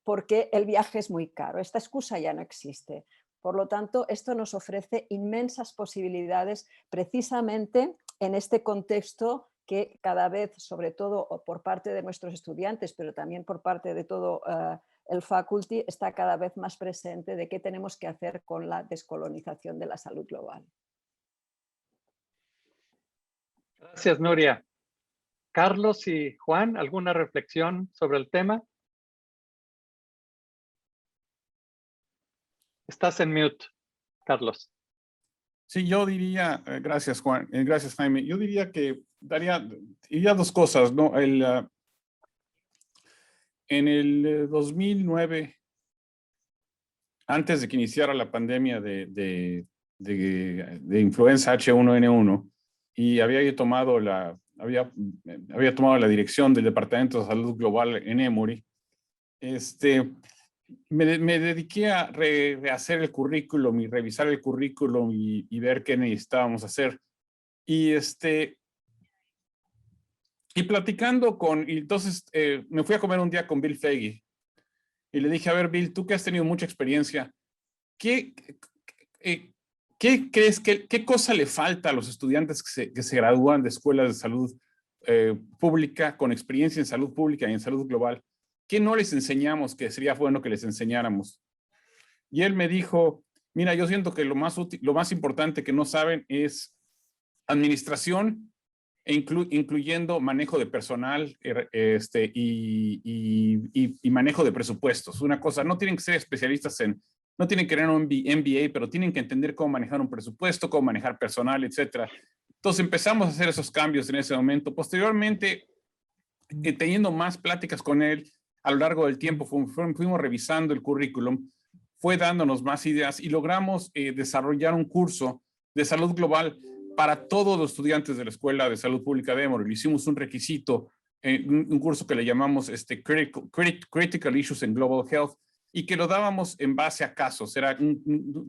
porque el viaje es muy caro. Esta excusa ya no existe. Por lo tanto, esto nos ofrece inmensas posibilidades precisamente en este contexto que cada vez, sobre todo por parte de nuestros estudiantes, pero también por parte de todo el faculty, está cada vez más presente de qué tenemos que hacer con la descolonización de la salud global. Gracias, Nuria. Carlos y Juan, ¿alguna reflexión sobre el tema? Estás en mute, Carlos. Sí, yo diría, gracias Juan, gracias Jaime, yo diría que diría dos cosas, ¿no? En el 2009, antes de que iniciara la pandemia de influenza H1N1, y había tomado la dirección del Departamento de Salud Global en Emory, me dediqué a rehacer el currículum y revisar el currículum y ver qué necesitábamos hacer. Y platicando y entonces me fui a comer un día con Bill Foege y le dije, a ver, Bill, tú que has tenido mucha experiencia, ¿qué crees qué cosa le falta a los estudiantes que se gradúan de escuelas de salud pública con experiencia en salud pública y en salud global? ¿Qué no les enseñamos que sería bueno que les enseñáramos? Y él me dijo, mira, yo siento que lo más importante que no saben es administración, incluyendo manejo de personal y manejo de presupuestos. Una cosa, no tienen que ser especialistas no tienen que tener un MBA, pero tienen que entender cómo manejar un presupuesto, cómo manejar personal, etcétera. Entonces empezamos a hacer esos cambios en ese momento. Posteriormente, teniendo más pláticas con él, a lo largo del tiempo fuimos revisando el currículum, fue dándonos más ideas y logramos desarrollar un curso de salud global para todos los estudiantes de la Escuela de Salud Pública de Emory. Le hicimos un requisito, un curso que le llamamos Critical Issues in Global Health, y que lo dábamos en base a casos. Era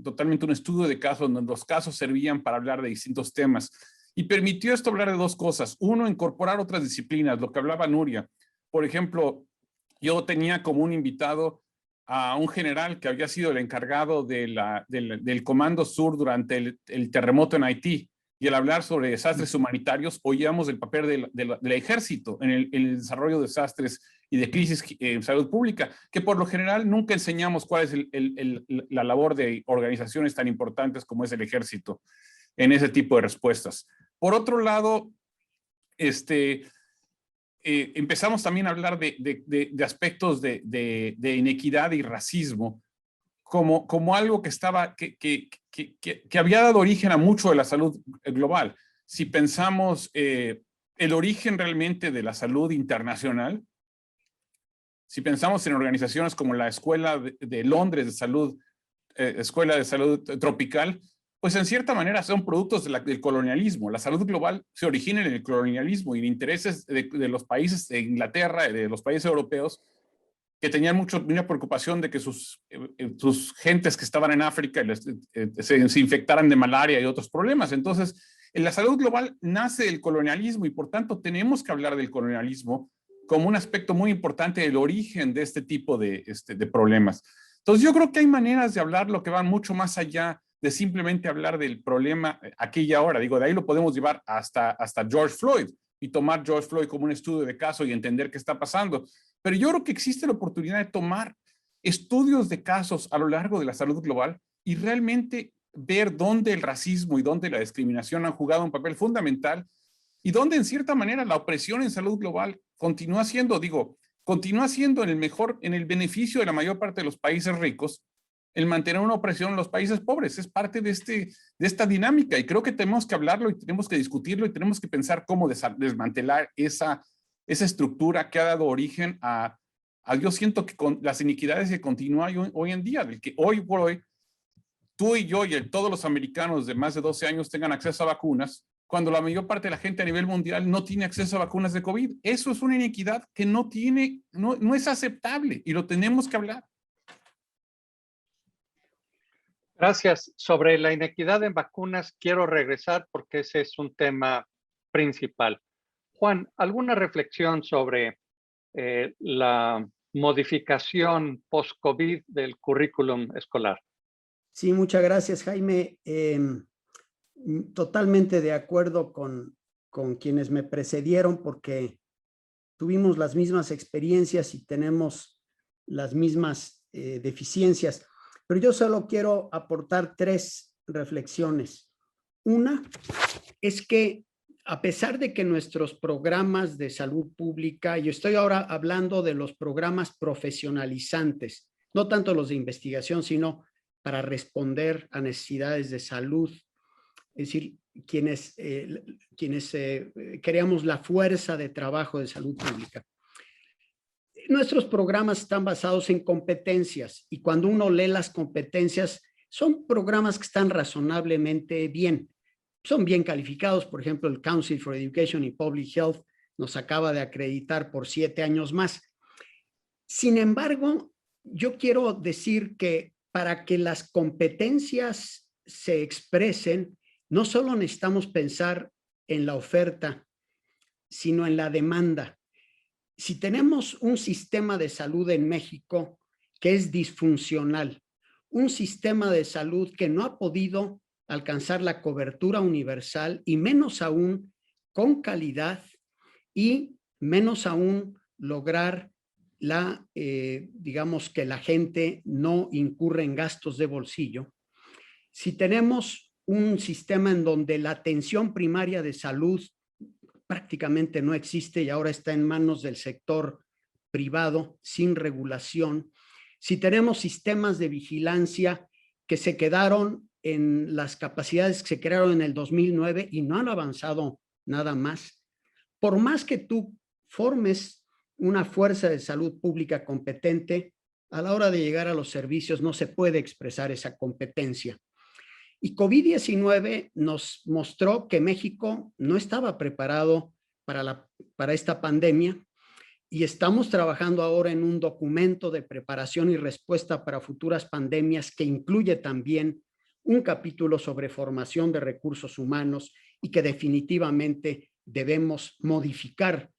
totalmente un estudio de casos donde los casos servían para hablar de distintos temas. Y permitió esto hablar de dos cosas. Uno, incorporar otras disciplinas, lo que hablaba Nuria. Por ejemplo, yo tenía como un invitado a un general que había sido el encargado del Comando Sur durante el terremoto en Haití. Y al hablar sobre desastres humanitarios, oíamos el papel del ejército en el desarrollo de desastres y de crisis en salud pública, que por lo general nunca enseñamos cuál es la labor de organizaciones tan importantes como es el ejército en ese tipo de respuestas. Por otro lado, empezamos también a hablar de aspectos de inequidad y racismo como algo que había dado origen a mucho de la salud global. Si pensamos el origen realmente de la salud internacional, Si pensamos en organizaciones como la Escuela de Londres de Salud, Escuela de Salud Tropical, pues en cierta manera son productos del colonialismo. La salud global se origina en el colonialismo y en intereses de los países de Inglaterra y de los países europeos que tenían mucha preocupación de que sus gentes que estaban en África se infectaran de malaria y otros problemas. Entonces, la salud global nace del colonialismo y por tanto tenemos que hablar del colonialismo como un aspecto muy importante del origen de este tipo de problemas. Entonces, yo creo que hay maneras de hablarlo que van mucho más allá de simplemente hablar del problema aquí y ahora. Digo, de ahí lo podemos llevar hasta George Floyd y tomar George Floyd como un estudio de caso y entender qué está pasando. Pero yo creo que existe la oportunidad de tomar estudios de casos a lo largo de la salud global y realmente ver dónde el racismo y dónde la discriminación han jugado un papel fundamental y dónde en cierta manera la opresión en salud global continúa siendo en el beneficio de la mayor parte de los países ricos, el mantener una opresión en los países pobres. Es parte de esta dinámica y creo que tenemos que hablarlo y tenemos que discutirlo y tenemos que pensar cómo desmantelar esa estructura que ha dado origen a yo siento que con las iniquidades que continúan hoy en día, del que hoy por hoy tú y yo y todos los americanos de más de 12 años tengan acceso a vacunas, cuando la mayor parte de la gente a nivel mundial no tiene acceso a vacunas de COVID. Eso es una iniquidad que no es aceptable y lo tenemos que hablar. Gracias. Sobre la inequidad en vacunas, quiero regresar porque ese es un tema principal. Juan, ¿alguna reflexión sobre la modificación post-COVID del currículum escolar? Sí, muchas gracias, Jaime. Totalmente de acuerdo con quienes me precedieron porque tuvimos las mismas experiencias y tenemos las mismas deficiencias. Pero yo solo quiero aportar 3 reflexiones. Una es que a pesar de que nuestros programas de salud pública, yo estoy ahora hablando de los programas profesionalizantes, no tanto los de investigación, sino para responder a necesidades de salud, es decir, quienes creamos la fuerza de trabajo de salud pública. Nuestros programas están basados en competencias y cuando uno lee las competencias, son programas que están razonablemente bien. Son bien calificados, por ejemplo, el Council for Education and Public Health nos acaba de acreditar por 7 años más. Sin embargo, yo quiero decir que para que las competencias se expresen, no solo necesitamos pensar en la oferta, sino en la demanda. Si tenemos un sistema de salud en México que es disfuncional, un sistema de salud que no ha podido alcanzar la cobertura universal y menos aún con calidad y menos aún lograr digamos que la gente no incurre en gastos de bolsillo. Si tenemos un sistema en donde la atención primaria de salud prácticamente no existe y ahora está en manos del sector privado sin regulación, si tenemos sistemas de vigilancia que se quedaron en las capacidades que se crearon en el 2009 y no han avanzado nada más, por más que tú formes una fuerza de salud pública competente, a la hora de llegar a los servicios no se puede expresar esa competencia. Y COVID-19 nos mostró que México no estaba preparado para esta pandemia y estamos trabajando ahora en un documento de preparación y respuesta para futuras pandemias que incluye también un capítulo sobre formación de recursos humanos y que definitivamente debemos modificar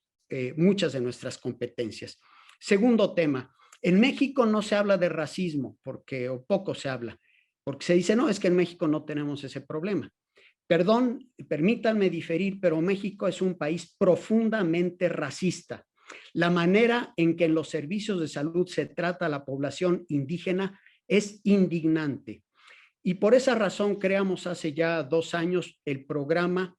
muchas de nuestras competencias. Segundo tema, en México no se habla de racismo o poco se habla, porque se dice, no, es que en México no tenemos ese problema. Perdón, permítanme diferir, pero México es un país profundamente racista. La manera en que en los servicios de salud se trata a la población indígena es indignante. Y por esa razón creamos hace ya 2 años el programa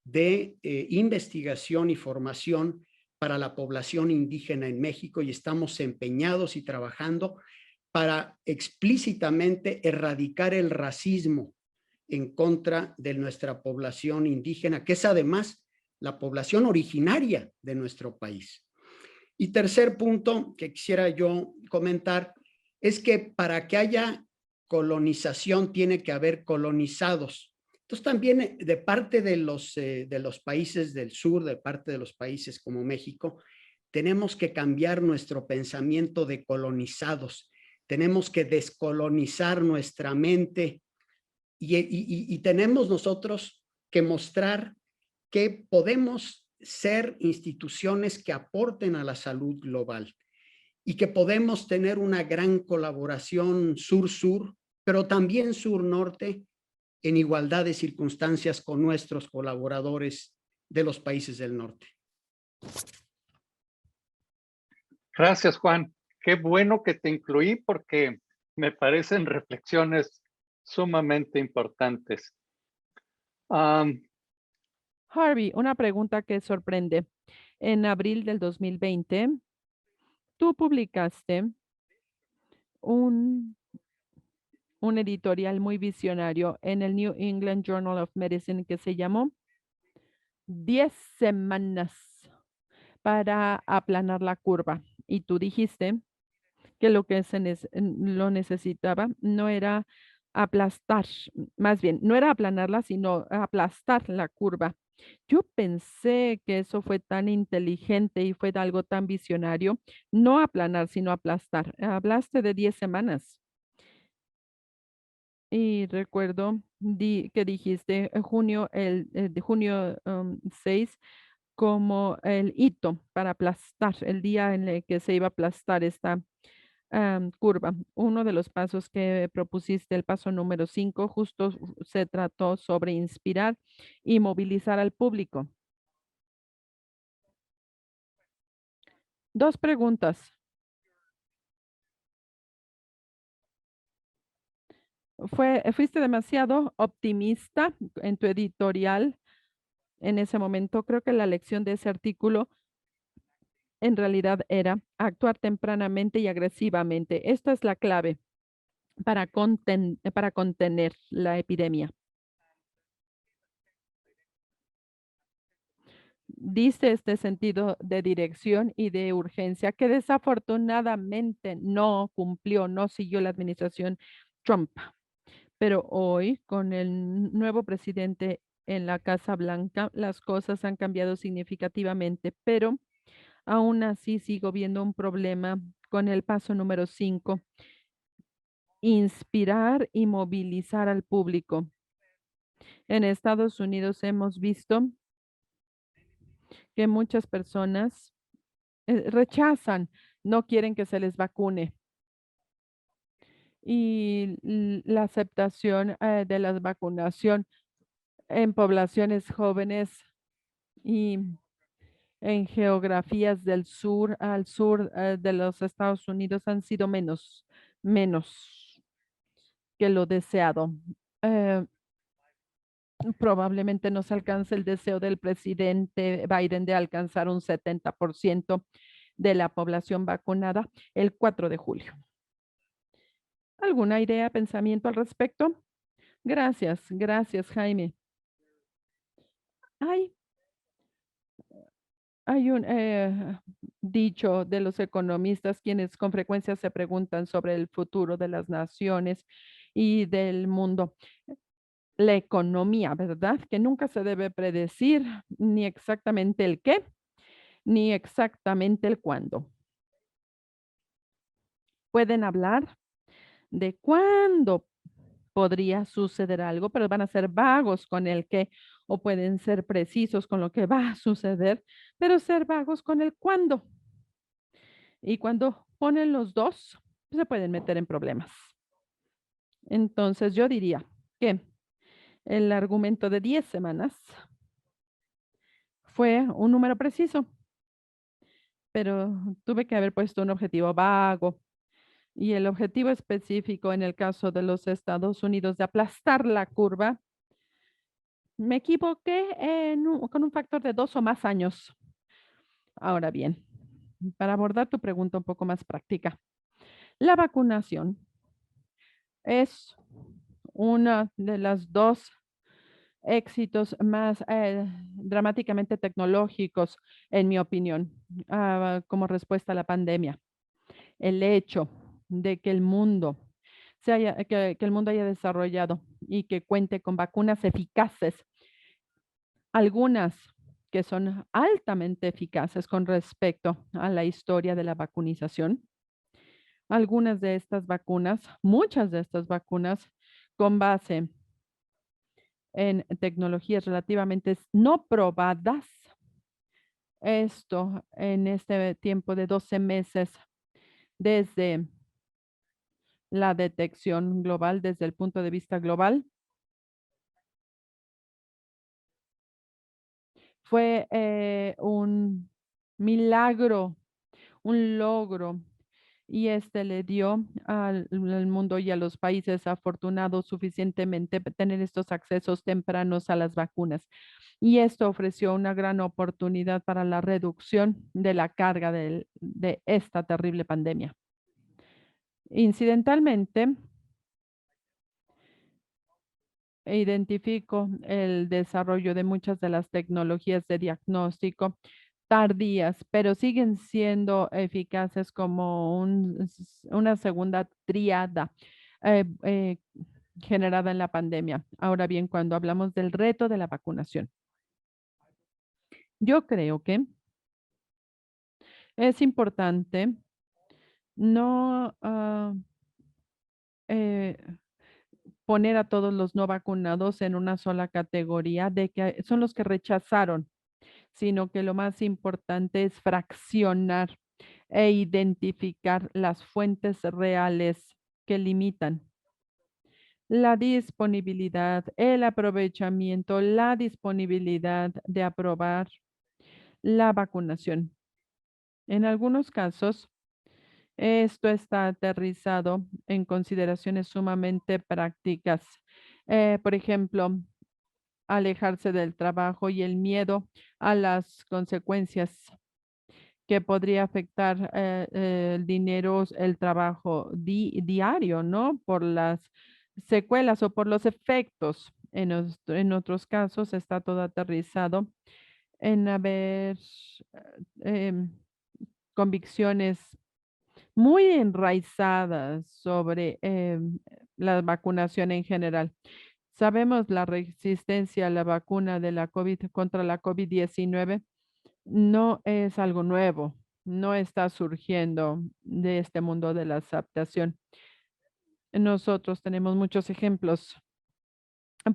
de investigación y formación para la población indígena en México y estamos empeñados y trabajando para explícitamente erradicar el racismo en contra de nuestra población indígena, que es además la población originaria de nuestro país. Y tercer punto que quisiera yo comentar es que para que haya colonización tiene que haber colonizados. Entonces también de parte de los países del sur, de parte de los países como México, tenemos que cambiar nuestro pensamiento de colonizados. Tenemos que descolonizar nuestra mente y tenemos nosotros que mostrar que podemos ser instituciones que aporten a la salud global y que podemos tener una gran colaboración sur-sur, pero también sur-norte, en igualdad de circunstancias con nuestros colaboradores de los países del norte. Gracias, Juan. Qué bueno que te incluí porque me parecen reflexiones sumamente importantes. Harvey, una pregunta que sorprende. En abril del 2020, tú publicaste un editorial muy visionario en el New England Journal of Medicine que se llamó 10 semanas para aplanar la curva. Y tú dijiste que lo que lo necesitaba no era aplastar, más bien, no era aplanarla, sino aplastar la curva. Yo pensé que eso fue tan inteligente y fue algo tan visionario, no aplanar, sino aplastar. Hablaste de 10 semanas. Y recuerdo que dijiste de junio 6 como el hito para aplastar, el día en el que se iba a aplastar esta curva. Uno de los pasos que propusiste, el paso número 5, justo se trató sobre inspirar y movilizar al público. Dos preguntas. ¿Fuiste demasiado optimista en tu editorial en ese momento? Creo que la lección de ese artículo en realidad era actuar tempranamente y agresivamente. Esta es la clave para contener la epidemia. Diste este sentido de dirección y de urgencia que desafortunadamente no cumplió, no siguió la administración Trump. Pero hoy, con el nuevo presidente en la Casa Blanca, las cosas han cambiado significativamente, pero aún así sigo viendo un problema con el paso número 5, inspirar y movilizar al público. En Estados Unidos hemos visto que muchas personas rechazan, no quieren que se les vacune. Y la aceptación de la vacunación en poblaciones jóvenes y en geografías del sur al sur de los Estados Unidos han sido menos que lo deseado. Probablemente no se alcance el deseo del presidente Biden de alcanzar un 70% de la población vacunada el 4 de julio. ¿Alguna idea, pensamiento al respecto? Gracias, Jaime. Hay un dicho de los economistas quienes con frecuencia se preguntan sobre el futuro de las naciones y del mundo. La economía, ¿verdad? Que nunca se debe predecir ni exactamente el qué, ni exactamente el cuándo. Pueden hablar de cuándo podría suceder algo, pero van a ser vagos con el qué, o pueden ser precisos con lo que va a suceder, pero ser vagos con el cuándo. Y cuando ponen los dos, se pueden meter en problemas. Entonces yo diría que el argumento de 10 semanas fue un número preciso, pero tuve que haber puesto un objetivo vago. Y el objetivo específico en el caso de los Estados Unidos de aplastar la curva, me equivoqué con un factor de 2 o más años. Ahora bien, para abordar tu pregunta un poco más práctica, la vacunación es una de las dos éxitos más dramáticamente tecnológicos, en mi opinión, como respuesta a la pandemia. El hecho de que el mundo que el mundo haya desarrollado y que cuente con vacunas eficaces, algunas que son altamente eficaces con respecto a la historia de la vacunización. Algunas de estas vacunas, muchas de estas vacunas, con base en tecnologías relativamente no probadas. Esto en este tiempo de 12 meses desde la detección global, desde el punto de vista global, fue un milagro, un logro, y este le dio al mundo y a los países afortunados suficientemente tener estos accesos tempranos a las vacunas. Y esto ofreció una gran oportunidad para la reducción de la carga de esta terrible pandemia. Incidentalmente, identifico el desarrollo de muchas de las tecnologías de diagnóstico tardías, pero siguen siendo eficaces como una segunda triada eh, eh, generada en la pandemia. Ahora bien, cuando hablamos del reto de la vacunación, yo creo que es importante no eh, poner a todos los no vacunados en una sola categoría de que son los que rechazaron, sino que lo más importante es fraccionar e identificar las fuentes reales que limitan la disponibilidad, el aprovechamiento, la disponibilidad de aprobar la vacunación. En algunos casos, esto está aterrizado en consideraciones sumamente prácticas. Por ejemplo, alejarse del trabajo y el miedo a las consecuencias que podría afectar el dinero, el trabajo diario, ¿no? Por las secuelas o por los efectos. En otros casos está todo aterrizado en haber em, convicciones muy enraizadas sobre la vacunación en general. Sabemos la resistencia a la vacuna de la COVID contra la COVID-19 no es algo nuevo, no está surgiendo de este mundo de la adaptación. Nosotros tenemos muchos ejemplos,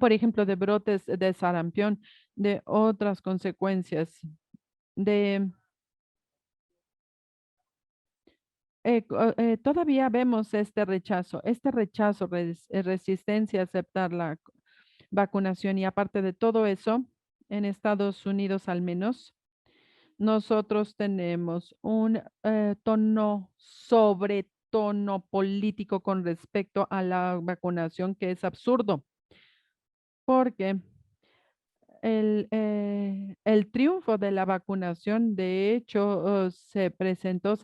por ejemplo, de brotes de sarampión, de otras consecuencias, de todavía vemos este rechazo, resistencia a aceptar la vacunación y aparte de todo eso, en Estados Unidos al menos, nosotros tenemos un sobretono político con respecto a la vacunación que es absurdo, porque el triunfo de la vacunación, de hecho, se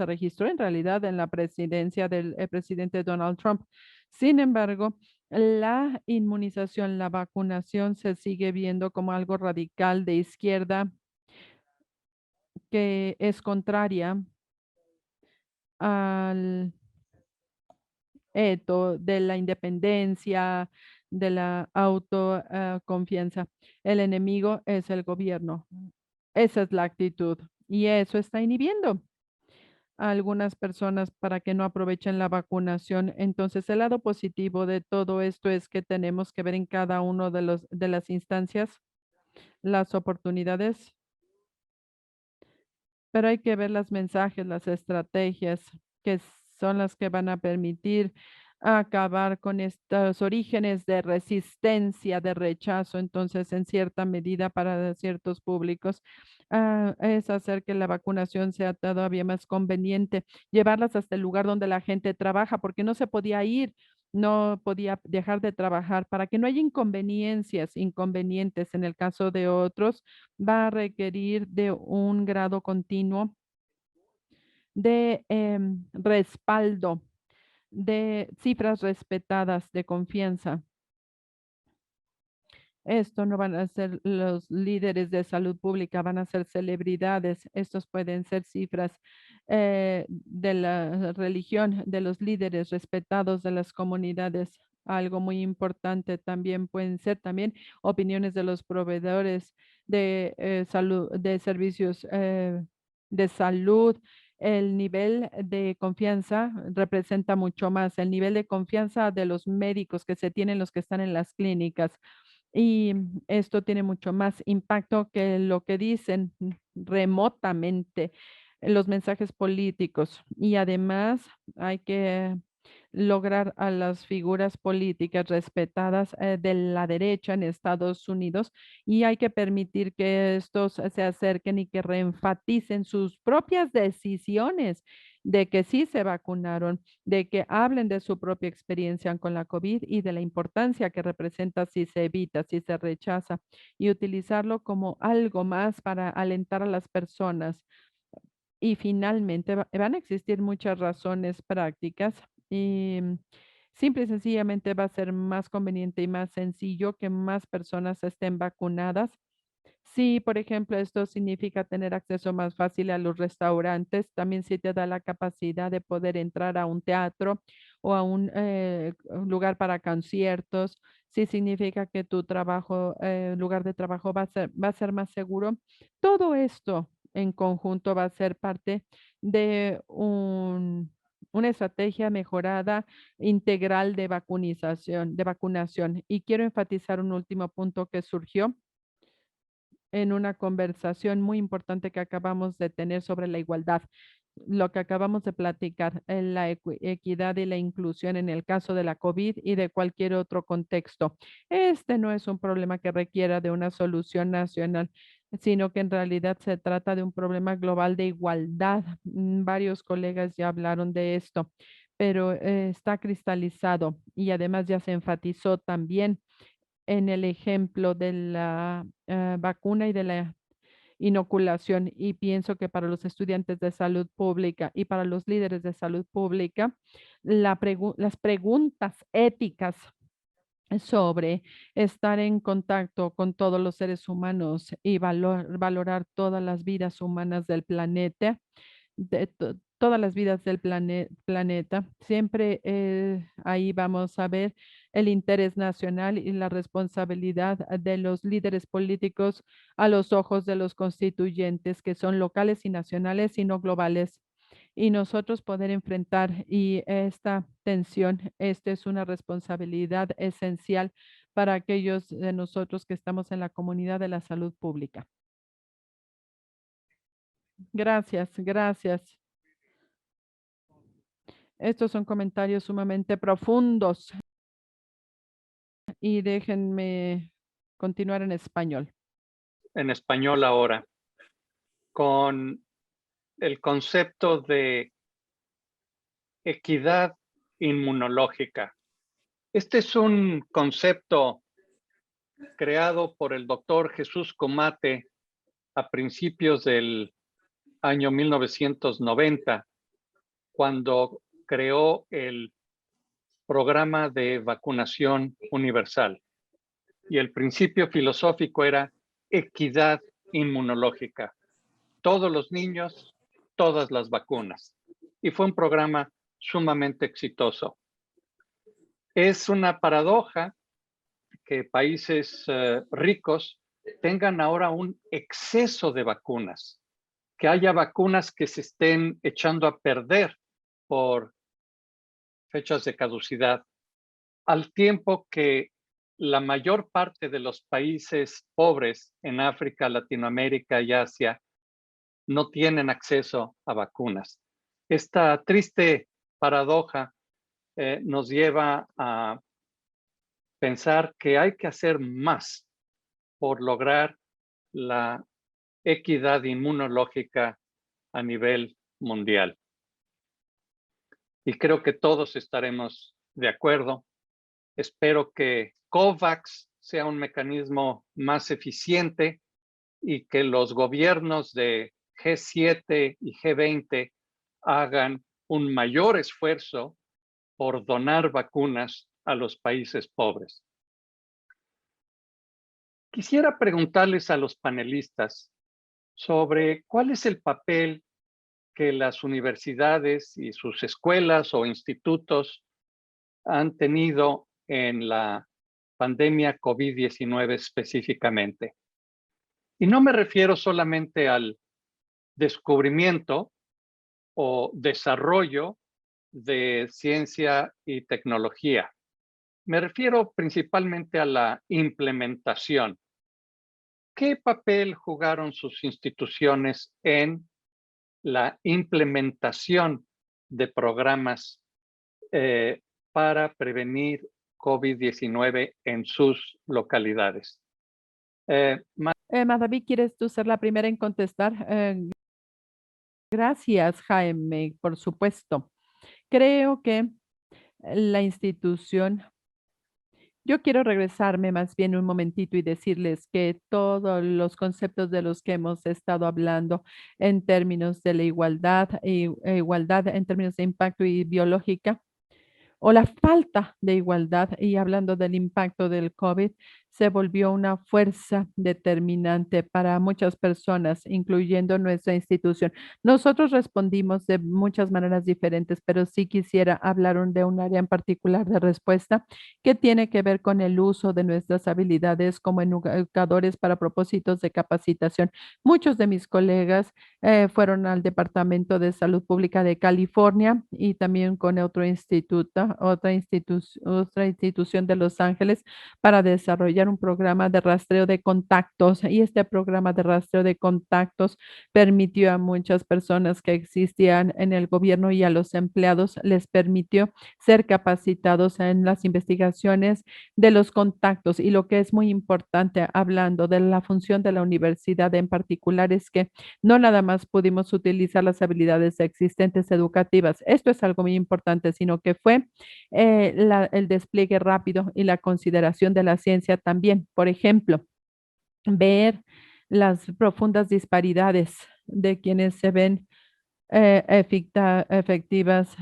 registró en realidad en la presidencia del presidente Donald Trump. Sin embargo, la inmunización, la vacunación se sigue viendo como algo radical de izquierda que es contraria al de la independencia, de la autoconfianza. El enemigo es el gobierno. Esa es la actitud y eso está inhibiendo a algunas personas para que no aprovechen la vacunación. Entonces, el lado positivo de todo esto es que tenemos que ver en cada uno de las instancias las oportunidades, pero hay que ver los mensajes, las estrategias que son las que van a permitir acabar con estos orígenes de resistencia, de rechazo. Entonces, en cierta medida para ciertos públicos, es hacer que la vacunación sea todavía más conveniente, llevarlas hasta el lugar donde la gente trabaja, porque no se podía ir, no podía dejar de trabajar para que no haya inconvenientes en el caso de otros va a requerir de un grado continuo de respaldo, de cifras respetadas de confianza. Esto no van a ser los líderes de salud pública, van a ser celebridades. Estos pueden ser cifras de la religión, de los líderes respetados de las comunidades. Algo muy importante también pueden ser también opiniones de los proveedores de salud, de servicios de salud. El nivel de confianza representa mucho más. El nivel de confianza de los médicos que se tienen, los que están en las clínicas. Y esto tiene mucho más impacto que lo que dicen remotamente los mensajes políticos. Y además hay que lograr a las figuras políticas respetadas de la derecha en Estados Unidos y hay que permitir que estos se acerquen y que reenfaticen sus propias decisiones de que sí se vacunaron, de que hablen de su propia experiencia con la COVID y de la importancia que representa si se evita, si se rechaza y utilizarlo como algo más para alentar a las personas. Y finalmente van a existir muchas razones prácticas y simple y sencillamente va a ser más conveniente y más sencillo que más personas estén vacunadas. Sí, por ejemplo, esto significa tener acceso más fácil a los restaurantes. También sí te da la capacidad de poder entrar a un teatro o a un lugar para conciertos. Sí significa que tu trabajo, lugar de trabajo va a ser más seguro. Todo esto en conjunto va a ser parte de una estrategia mejorada integral de vacunación. Y quiero enfatizar un último punto que surgió en una conversación muy importante que acabamos de tener sobre la igualdad. Lo que acabamos de platicar, la equidad y la inclusión en el caso de la COVID y de cualquier otro contexto. Este no es un problema que requiera de una solución nacional, sino que en realidad se trata de un problema global de igualdad. Varios colegas ya hablaron de esto, pero está cristalizado y además ya se enfatizó también en el ejemplo de la vacuna y de la inoculación. Y pienso que para los estudiantes de salud pública y para los líderes de salud pública, las preguntas éticas sobre estar en contacto con todos los seres humanos y valorar todas las vidas humanas del planeta, todas las vidas del planeta. Siempre ahí vamos a ver el interés nacional y la responsabilidad de los líderes políticos a los ojos de los constituyentes, que son locales y nacionales y no globales. Y nosotros poder enfrentar y esta tensión, esta es una responsabilidad esencial para aquellos de nosotros que estamos en la comunidad de la salud pública. Gracias, gracias. Estos son comentarios sumamente profundos y déjenme continuar en español. En español ahora, con el concepto de equidad inmunológica. Este es un concepto creado por el doctor Jesús Comate a principios del año 1990, cuando creó el programa de vacunación universal. Y el principio filosófico era equidad inmunológica. Todos los niños, todas las vacunas. Y fue un programa sumamente exitoso. Es una paradoja que países ricos tengan ahora un exceso de vacunas, que haya vacunas que se estén echando a perder por fechas de caducidad, al tiempo que la mayor parte de los países pobres en África, Latinoamérica y Asia no tienen acceso a vacunas. Esta triste paradoja nos lleva a pensar que hay que hacer más por lograr la equidad inmunológica a nivel mundial. Y creo que todos estaremos de acuerdo. Espero que COVAX sea un mecanismo más eficiente y que los gobiernos de G7 y G20 hagan un mayor esfuerzo por donar vacunas a los países pobres. Quisiera preguntarles a los panelistas sobre cuál es el papel que las universidades y sus escuelas o institutos han tenido en la pandemia COVID-19 específicamente. Y no me refiero solamente al descubrimiento o desarrollo de ciencia y tecnología. Me refiero principalmente a la implementación. ¿Qué papel jugaron sus instituciones en la implementación de programas para prevenir COVID-19 en sus localidades? Madavi, ¿quieres tú ser la primera en contestar? Gracias, Jaime, por supuesto. Creo que la institución, yo quiero regresarme más bien un momentito y decirles que todos los conceptos de los que hemos estado hablando en términos de la igualdad e igualdad en términos de impacto y biológica, o la falta de igualdad, y hablando del impacto del COVID, se volvió una fuerza determinante para muchas personas, incluyendo nuestra institución. Nosotros respondimos de muchas maneras diferentes, pero sí quisiera hablar de un área en particular de respuesta que tiene que ver con el uso de nuestras habilidades como educadores para propósitos de capacitación. Muchos de mis colegas fueron al Departamento de Salud Pública de California y también con otro instituto, otra institución de Los Ángeles para desarrollar un programa de rastreo de contactos. Y este programa de rastreo de contactos permitió a muchas personas que existían en el gobierno y a los empleados, les permitió ser capacitados en las investigaciones de los contactos. Y lo que es muy importante, hablando de la función de la universidad en particular, es que no nada más pudimos utilizar las habilidades existentes educativas. Esto es algo muy importante, sino que fue el despliegue rápido y la consideración de la ciencia también. Por ejemplo, ver las profundas disparidades de quienes se ven efectivas,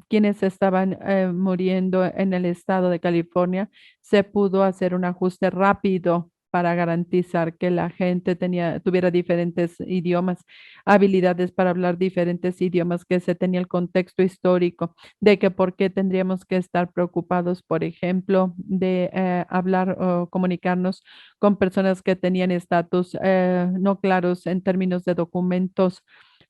quienes estaban muriendo en el estado de California, se pudo hacer un ajuste rápido para garantizar que la gente tuviera diferentes idiomas, habilidades para hablar diferentes idiomas, que se tenía el contexto histórico de que por qué tendríamos que estar preocupados, por ejemplo, de hablar o comunicarnos con personas que tenían estatus no claros en términos de documentos.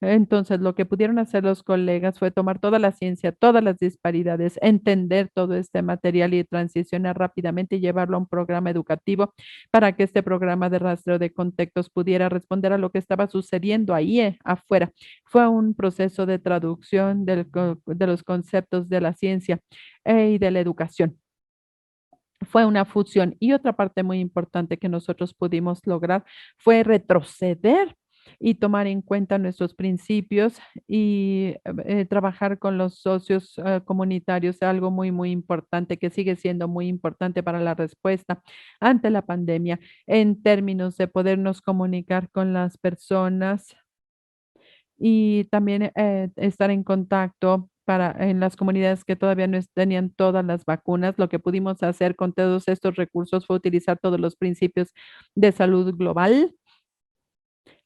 Entonces, lo que pudieron hacer los colegas fue tomar toda la ciencia, todas las disparidades, entender todo este material y transicionar rápidamente y llevarlo a un programa educativo para que este programa de rastreo de contextos pudiera responder a lo que estaba sucediendo ahí afuera. Fue un proceso de traducción de los conceptos de la ciencia y de la educación. Fue una fusión. Y otra parte muy importante que nosotros pudimos lograr fue retroceder y tomar en cuenta nuestros principios y trabajar con los socios comunitarios, algo muy, muy importante que sigue siendo muy importante para la respuesta ante la pandemia en términos de podernos comunicar con las personas y también estar en contacto en las comunidades que todavía no tenían todas las vacunas. Lo que pudimos hacer con todos estos recursos fue utilizar todos los principios de salud global,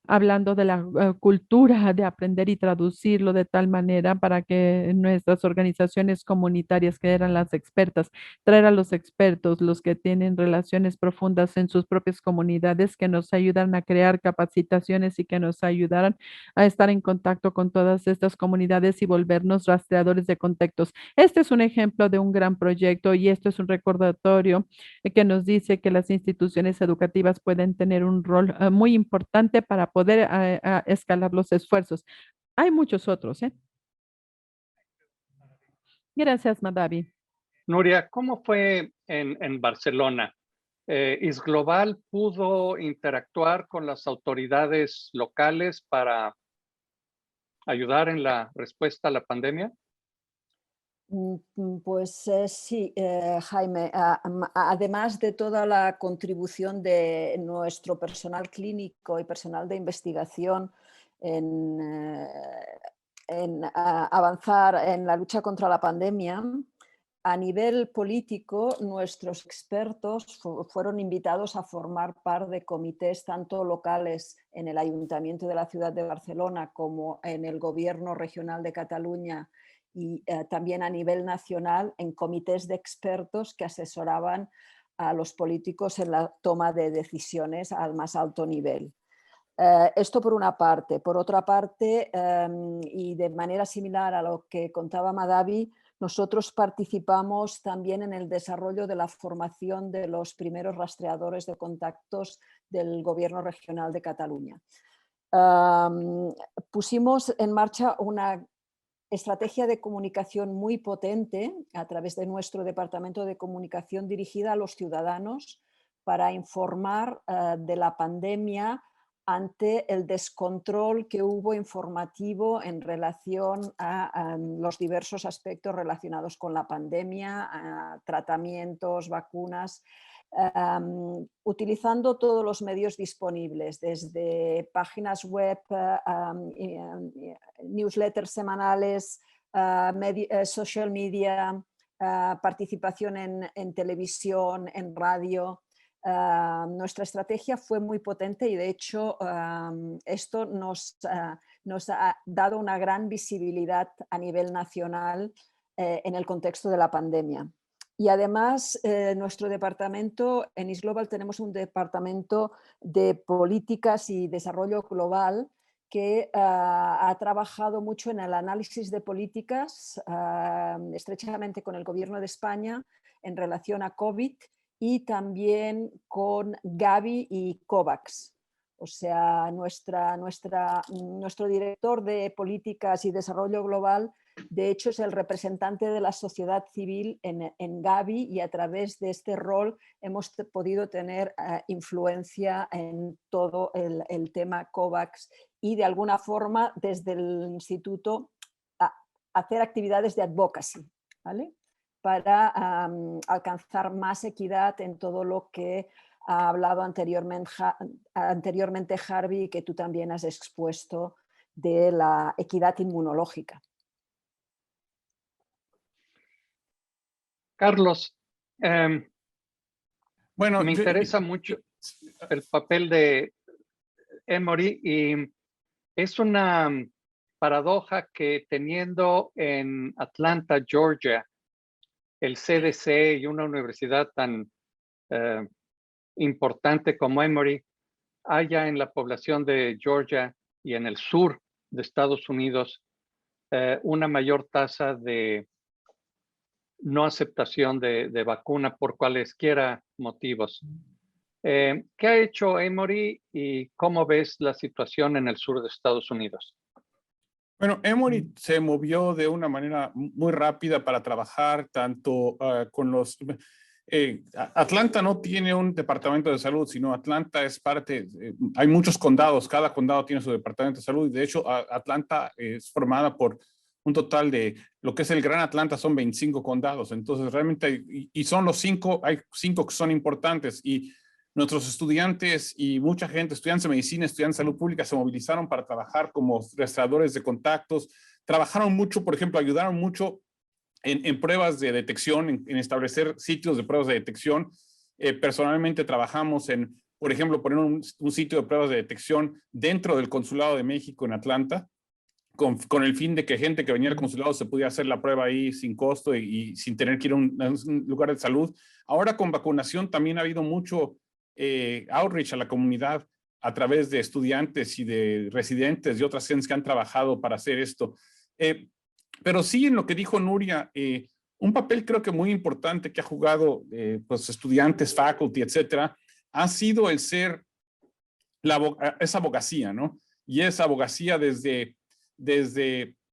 hablando de la cultura de aprender y traducirlo de tal manera para que nuestras organizaciones comunitarias, que eran las expertas, traer a los expertos, los que tienen relaciones profundas en sus propias comunidades, que nos ayudan a crear capacitaciones y que nos ayudaran a estar en contacto con todas estas comunidades y volvernos rastreadores de contextos. Este es un ejemplo de un gran proyecto y esto es un recordatorio que nos dice que las instituciones educativas pueden tener un rol muy importante para poder escalar los esfuerzos. Hay muchos otros, ¿eh? Gracias, Madavi. Nuria, ¿cómo fue en Barcelona? ¿ISGlobal pudo interactuar con las autoridades locales para ayudar en la respuesta a la pandemia? Pues sí, Jaime, además de toda la contribución de nuestro personal clínico y personal de investigación en avanzar en la lucha contra la pandemia, a nivel político, nuestros expertos fueron invitados a formar parte de comités tanto locales en el Ayuntamiento de la Ciudad de Barcelona como en el Gobierno Regional de Cataluña y también a nivel nacional en comités de expertos que asesoraban a los políticos en la toma de decisiones al más alto nivel. Esto por una parte. Por otra parte, y de manera similar a lo que contaba Mahdavi, nosotros participamos también en el desarrollo de la formación de los primeros rastreadores de contactos del Gobierno Regional de Cataluña. Pusimos en marcha una estrategia de comunicación muy potente a través de nuestro departamento de comunicación dirigida a los ciudadanos para informar de la pandemia ante el descontrol que hubo informativo en relación a los diversos aspectos relacionados con la pandemia, tratamientos, vacunas, utilizando todos los medios disponibles, desde páginas web, newsletters semanales, social media, participación en televisión, en radio. Nuestra estrategia fue muy potente y de hecho esto nos ha dado una gran visibilidad a nivel nacional en el contexto de la pandemia. Y además nuestro departamento, en East Global tenemos un departamento de políticas y desarrollo global que ha trabajado mucho en el análisis de políticas estrechamente con el Gobierno de España en relación a COVID y también con Gavi y COVAX. O sea, nuestro director de políticas y desarrollo global, de hecho, es el representante de la sociedad civil en Gavi y a través de este rol hemos podido tener influencia en todo el tema COVAX y de alguna forma desde el instituto hacer actividades de advocacy, ¿vale? Para alcanzar más equidad en todo lo que ha hablado anteriormente Harvey, que tú también has expuesto, de la equidad inmunológica. Carlos, Bueno, me interesa mucho el papel de Emory y es una paradoja que teniendo en Atlanta, Georgia, el CDC y una universidad tan importante como Emory haya en la población de Georgia y en el sur de Estados Unidos una mayor tasa de no aceptación de vacuna por cualesquiera motivos. ¿Qué ha hecho Emory y cómo ves la situación en el sur de Estados Unidos? Bueno, Emory se movió de una manera muy rápida para trabajar tanto con los... Atlanta no tiene un departamento de salud, sino Atlanta es parte, hay muchos condados, cada condado tiene su departamento de salud y de hecho Atlanta es formada por un total de lo que es el Gran Atlanta, son 25 condados, entonces realmente, y son los 5, hay 5 que son importantes y nuestros estudiantes y mucha gente, estudiantes de medicina, estudiantes de salud pública, se movilizaron para trabajar como rastreadores de contactos, trabajaron mucho, por ejemplo, ayudaron mucho en pruebas de detección, en establecer sitios de pruebas de detección. Personalmente trabajamos en, por ejemplo, poner un sitio de pruebas de detección dentro del Consulado de México en Atlanta, con el fin de que gente que venía al consulado se pudiera hacer la prueba ahí sin costo y sin tener que ir a un lugar de salud. Ahora con vacunación también ha habido mucho outreach a la comunidad a través de estudiantes y de residentes y otras gentes que han trabajado para hacer esto. Pero sí, en lo que dijo Nuria, un papel creo que muy importante que ha jugado pues estudiantes, faculty, etcétera, ha sido el ser esa abogacía, ¿no? Y esa abogacía desde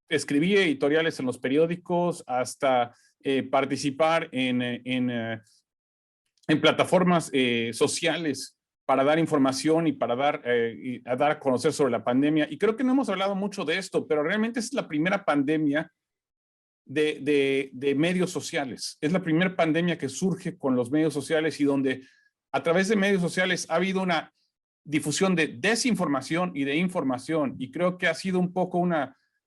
escribir editoriales en los periódicos hasta participar en plataformas sociales para dar información y para dar a conocer sobre la pandemia. Y creo que no hemos hablado mucho de esto, pero realmente es la primera pandemia de medios sociales. Es la primera pandemia que surge con los medios sociales y donde a través de medios sociales ha habido una difusión de desinformación y de información. Y creo que ha sido un poco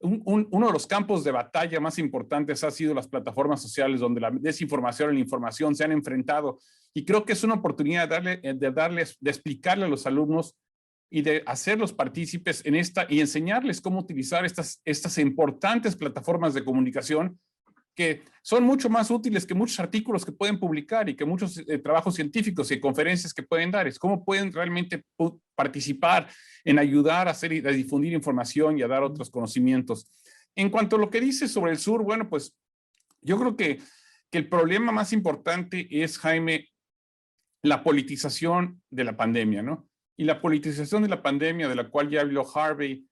uno de los campos de batalla más importantes ha sido las plataformas sociales, donde la desinformación y la información se han enfrentado. Y creo que es una oportunidad de explicarle a los alumnos y de hacerlos partícipes en esta y enseñarles cómo utilizar estas importantes plataformas de comunicación, que son mucho más útiles que muchos artículos que pueden publicar y que muchos trabajos científicos y conferencias que pueden dar. Es cómo pueden realmente participar en ayudar a difundir información y a dar otros conocimientos. En cuanto a lo que dice sobre el sur, bueno, pues yo creo que el problema más importante es, Jaime, la politización de la pandemia, ¿no? Y la politización de la pandemia, de la cual ya habló Harvey,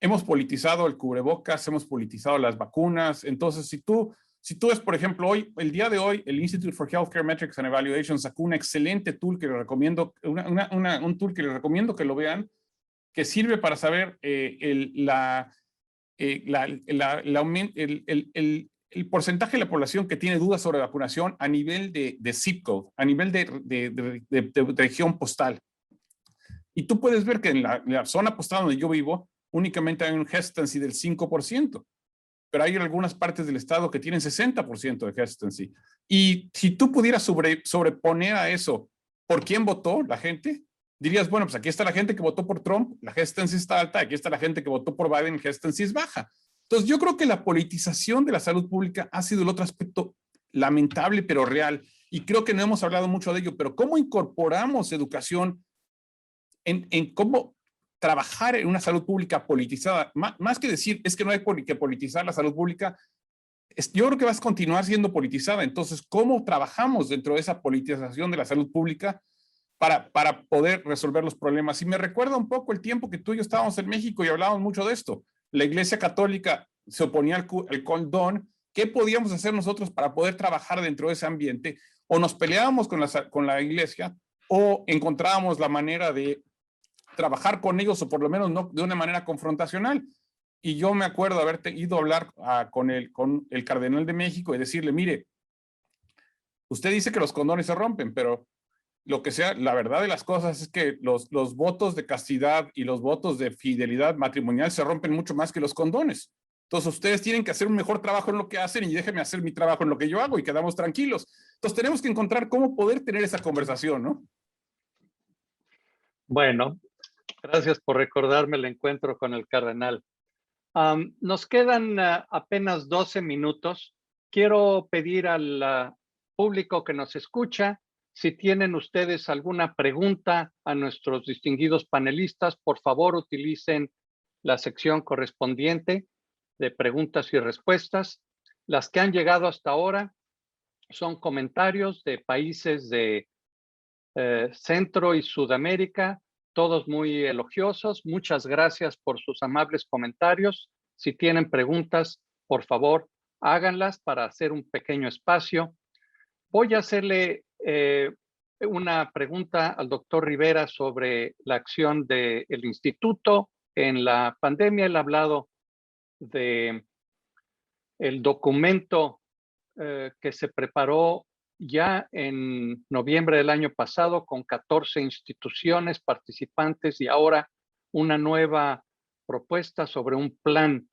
hemos politizado el cubrebocas, hemos politizado las vacunas. Entonces, si tú ves, por ejemplo, el día de hoy, el Institute for Healthcare Metrics and Evaluation sacó un excelente tool que les recomiendo, un tool que les recomiendo que lo vean, que sirve para saber el porcentaje de la población que tiene dudas sobre vacunación a nivel de zip code, a nivel de región postal. Y tú puedes ver que en la zona postal donde yo vivo, únicamente hay un hesitancy del 5%, pero hay algunas partes del estado que tienen 60% de hesitancy. Y si tú pudieras sobreponer a eso, ¿por quién votó la gente? Dirías, bueno, pues aquí está la gente que votó por Trump, la hesitancy está alta, aquí está la gente que votó por Biden, la hesitancy es baja. Entonces, yo creo que la politización de la salud pública ha sido el otro aspecto lamentable, pero real. Y creo que no hemos hablado mucho de ello, pero ¿cómo incorporamos educación en cómo trabajar en una salud pública politizada? Más que decir, es que no hay que politizar la salud pública, yo creo que va a continuar siendo politizada. Entonces, ¿cómo trabajamos dentro de esa politización de la salud pública para poder resolver los problemas? Y me recuerda un poco el tiempo que tú y yo estábamos en México y hablábamos mucho de esto. La Iglesia Católica se oponía al condón. ¿Qué podíamos hacer nosotros para poder trabajar dentro de ese ambiente? O nos peleábamos con la Iglesia, o encontrábamos la manera de trabajar con ellos, o por lo menos no de una manera confrontacional. Y yo me acuerdo haberte ido a hablar con el cardenal de México y decirle, mire, usted dice que los condones se rompen, pero lo que sea, la verdad de las cosas es que los votos de castidad y los votos de fidelidad matrimonial se rompen mucho más que los condones. Entonces ustedes tienen que hacer un mejor trabajo en lo que hacen y déjenme hacer mi trabajo en lo que yo hago y quedamos tranquilos. Entonces tenemos que encontrar cómo poder tener esa conversación, ¿no? Bueno, gracias por recordarme el encuentro con el cardenal. Nos quedan apenas 12 minutos. Quiero pedir al público que nos escucha, si tienen ustedes alguna pregunta a nuestros distinguidos panelistas, por favor utilicen la sección correspondiente de preguntas y respuestas. Las que han llegado hasta ahora son comentarios de países de Centro y Sudamérica, todos muy elogiosos. Muchas gracias por sus amables comentarios. Si tienen preguntas, por favor, háganlas para hacer un pequeño espacio. Voy a hacerle una pregunta al doctor Rivera sobre la acción del instituto en la pandemia. Él ha hablado de el documento que se preparó ya en noviembre del año pasado con 14 instituciones participantes y ahora una nueva propuesta sobre un plan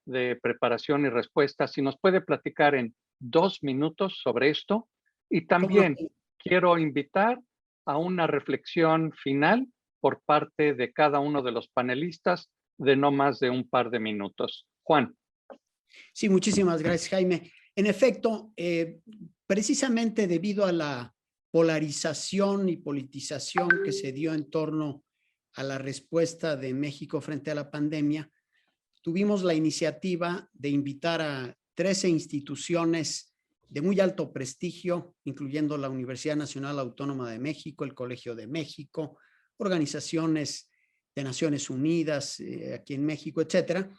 de preparación y respuesta. Si nos puede platicar en 2 minutos sobre esto. Y también quiero invitar a una reflexión final por parte de cada uno de los panelistas de no más de un par de minutos. Juan. Sí, muchísimas gracias, Jaime. En efecto, precisamente debido a la polarización y politización que se dio en torno a la respuesta de México frente a la pandemia, tuvimos la iniciativa de invitar a 13 instituciones de muy alto prestigio, incluyendo la Universidad Nacional Autónoma de México, el Colegio de México, organizaciones de Naciones Unidas aquí en México, etcétera,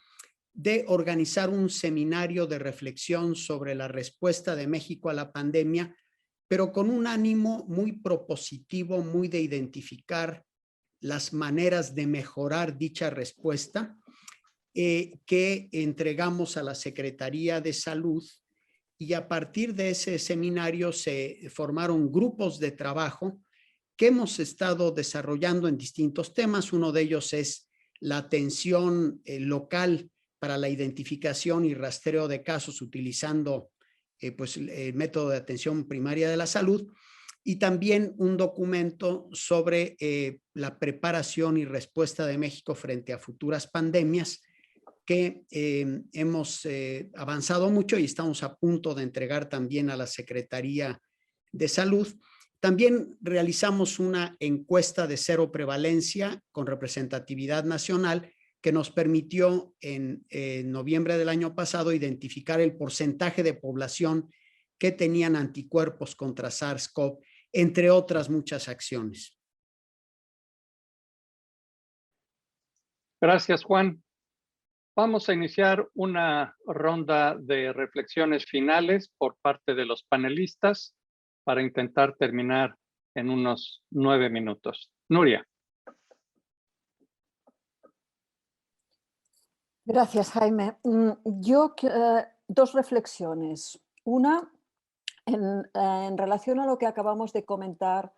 de organizar un seminario de reflexión sobre la respuesta de México a la pandemia, pero con un ánimo muy propositivo, muy de identificar las maneras de mejorar dicha respuesta que entregamos a la Secretaría de Salud. Y a partir de ese seminario se formaron grupos de trabajo que hemos estado desarrollando en distintos temas. Uno de ellos es la atención local para la identificación y rastreo de casos utilizando pues, el método de atención primaria de la salud, y también un documento sobre la preparación y respuesta de México frente a futuras pandemias, que hemos avanzado mucho y estamos a punto de entregar también a la Secretaría de Salud. También realizamos una encuesta de cero prevalencia con representatividad nacional que nos permitió en noviembre del año pasado identificar el porcentaje de población que tenían anticuerpos contra SARS-CoV, entre otras muchas acciones. Gracias, Juan. Vamos a iniciar una ronda de reflexiones finales por parte de los panelistas para intentar terminar en unos 9 minutos. Nuria. Gracias, Jaime. Yo, dos reflexiones. Una, en relación a lo que acabamos de comentar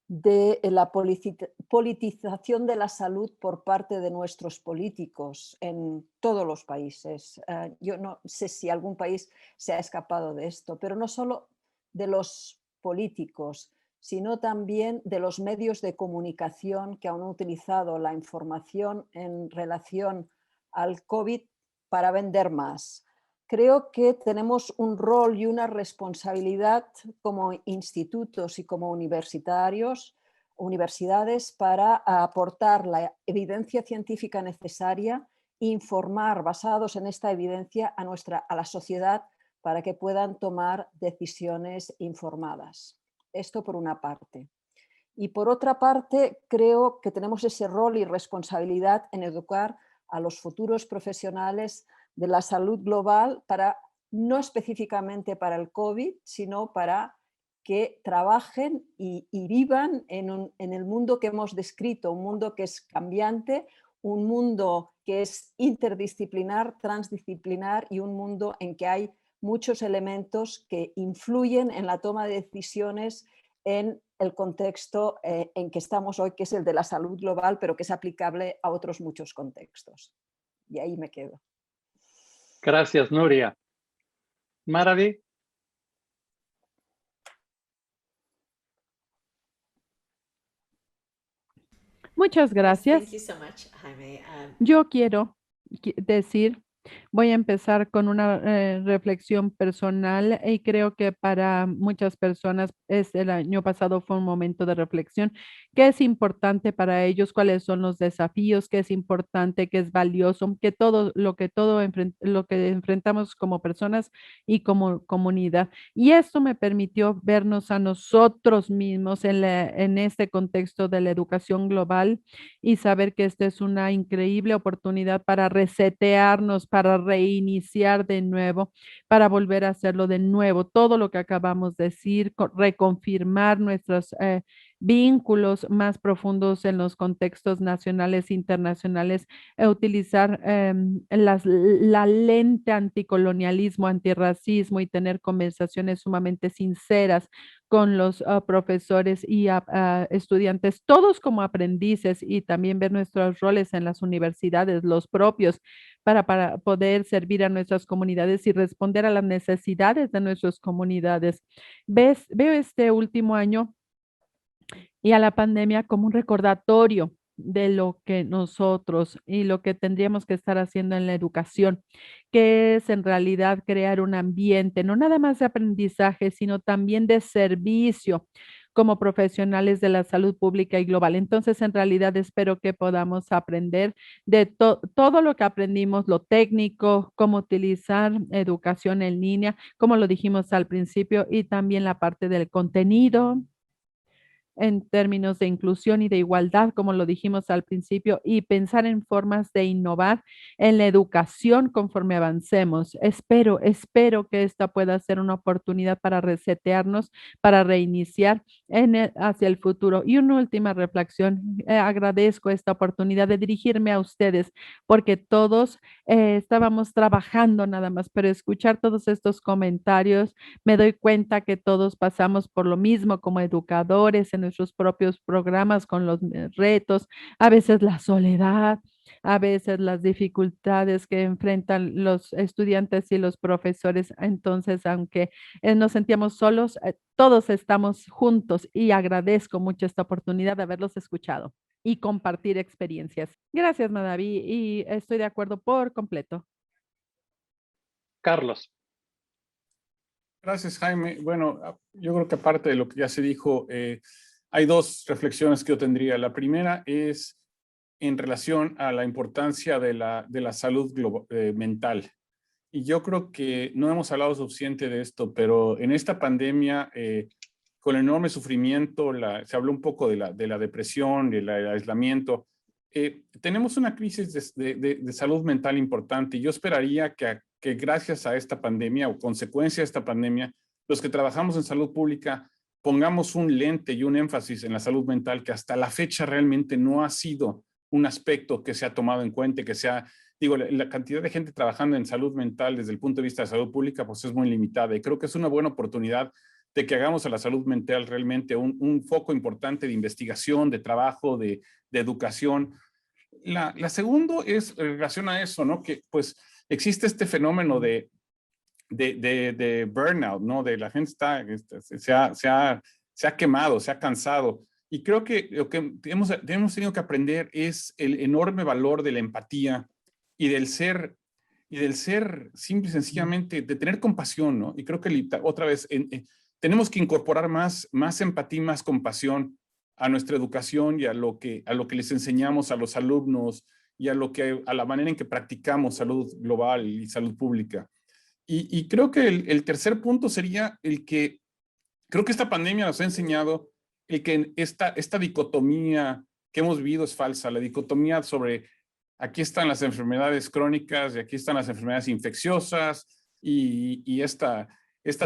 de la politización de la salud por parte de nuestros políticos en todos los países. Yo no sé si algún país se ha escapado de esto, pero no solo de los políticos, sino también de los medios de comunicación que han utilizado la información en relación al COVID para vender más. Creo que tenemos un rol y una responsabilidad como institutos y como universidades para aportar la evidencia científica necesaria, informar basados en esta evidencia a la sociedad para que puedan tomar decisiones informadas. Esto por una parte. Y por otra parte, creo que tenemos ese rol y responsabilidad en educar a los futuros profesionales de la salud global, no específicamente para el COVID, sino para que trabajen y vivan en el mundo que hemos descrito, un mundo que es cambiante, un mundo que es interdisciplinar, transdisciplinar, y un mundo en que hay muchos elementos que influyen en la toma de decisiones en el contexto en que estamos hoy, que es el de la salud global, pero que es aplicable a otros muchos contextos. Y ahí me quedo. Gracias, Nuria. Maravi. Muchas gracias. Thank you so much, Jaime. Yo quiero decir, voy a empezar con una reflexión personal, y creo que para muchas personas el año pasado fue un momento de reflexión. ¿Qué es importante para ellos? ¿Cuáles son los desafíos? ¿Qué es importante? ¿Qué es valioso? Lo que enfrentamos como personas y como comunidad. Y esto me permitió vernos a nosotros mismos en este contexto de la educación global, y saber que esta es una increíble oportunidad para resetearnos, para reiniciar de nuevo, para volver a hacerlo de nuevo. Todo lo que acabamos de decir, reconfirmar nuestros vínculos más profundos en los contextos nacionales e internacionales, utilizar la lente anticolonialismo, antirracismo, y tener conversaciones sumamente sinceras con los profesores y estudiantes, todos como aprendices, y también ver nuestros roles en las universidades, los propios, para poder servir a nuestras comunidades y responder a las necesidades de nuestras comunidades. Veo este último año y a la pandemia como un recordatorio de lo que nosotros y lo que tendríamos que estar haciendo en la educación, que es en realidad crear un ambiente, no nada más de aprendizaje, sino también de servicio como profesionales de la salud pública y global. Entonces, en realidad espero que podamos aprender de todo lo que aprendimos, lo técnico, cómo utilizar educación en línea, como lo dijimos al principio, y también la parte del contenido en términos de inclusión y de igualdad, como lo dijimos al principio, y pensar en formas de innovar en la educación conforme avancemos. Espero que esta pueda ser una oportunidad para resetearnos, para reiniciar hacia el futuro. Y una última reflexión, agradezco esta oportunidad de dirigirme a ustedes, porque todos estábamos trabajando nada más, pero escuchar todos estos comentarios, me doy cuenta que todos pasamos por lo mismo como educadores en nuestros propios programas, con los retos, a veces la soledad, a veces las dificultades que enfrentan los estudiantes y los profesores. Entonces, aunque nos sentíamos solos, todos estamos juntos y agradezco mucho esta oportunidad de haberlos escuchado y compartir experiencias. Gracias, Madaví, y estoy de acuerdo por completo. Carlos. Gracias, Jaime. Bueno, yo creo que aparte de lo que ya se dijo, hay dos reflexiones que yo tendría. La primera es en relación a la importancia de la salud mental. Y yo creo que no hemos hablado suficiente de esto, pero en esta pandemia, con el enorme sufrimiento, se habló un poco de la depresión, del aislamiento. Tenemos una crisis de salud mental importante y yo esperaría que gracias a esta pandemia o consecuencia de esta pandemia, los que trabajamos en salud pública pongamos un lente y un énfasis en la salud mental que hasta la fecha realmente no ha sido un aspecto que se ha tomado en cuenta, que sea, digo, la cantidad de gente trabajando en salud mental desde el punto de vista de salud pública pues es muy limitada y creo que es una buena oportunidad de que hagamos a la salud mental realmente un foco importante de investigación, de trabajo, de educación. La segunda es en relación a eso, ¿no? Que pues existe este fenómeno de burnout, ¿no? De la gente se ha quemado, se ha cansado. Y creo que lo que hemos tenido que aprender es el enorme valor de la empatía y del ser simple y sencillamente, de tener compasión, ¿no? Y creo que otra vez tenemos que incorporar más empatía, más compasión a nuestra educación y a lo que les enseñamos a los alumnos y a la manera en que practicamos salud global y salud pública. Y creo que el tercer punto sería el que creo que esta pandemia nos ha enseñado el que esta dicotomía que hemos vivido es falsa, la dicotomía sobre aquí están las enfermedades crónicas y aquí están las enfermedades infecciosas y esta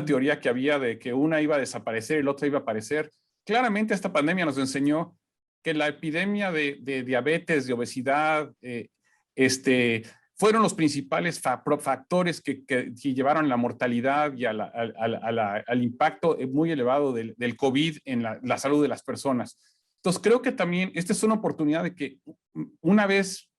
teoría que había de que una iba a desaparecer y la otra iba a aparecer. Claramente esta pandemia nos enseñó que la epidemia de diabetes, de obesidad, fueron los principales factores que llevaron la mortalidad y al impacto muy elevado del COVID en la salud de las personas. Entonces, creo que también esta es una oportunidad de que una vez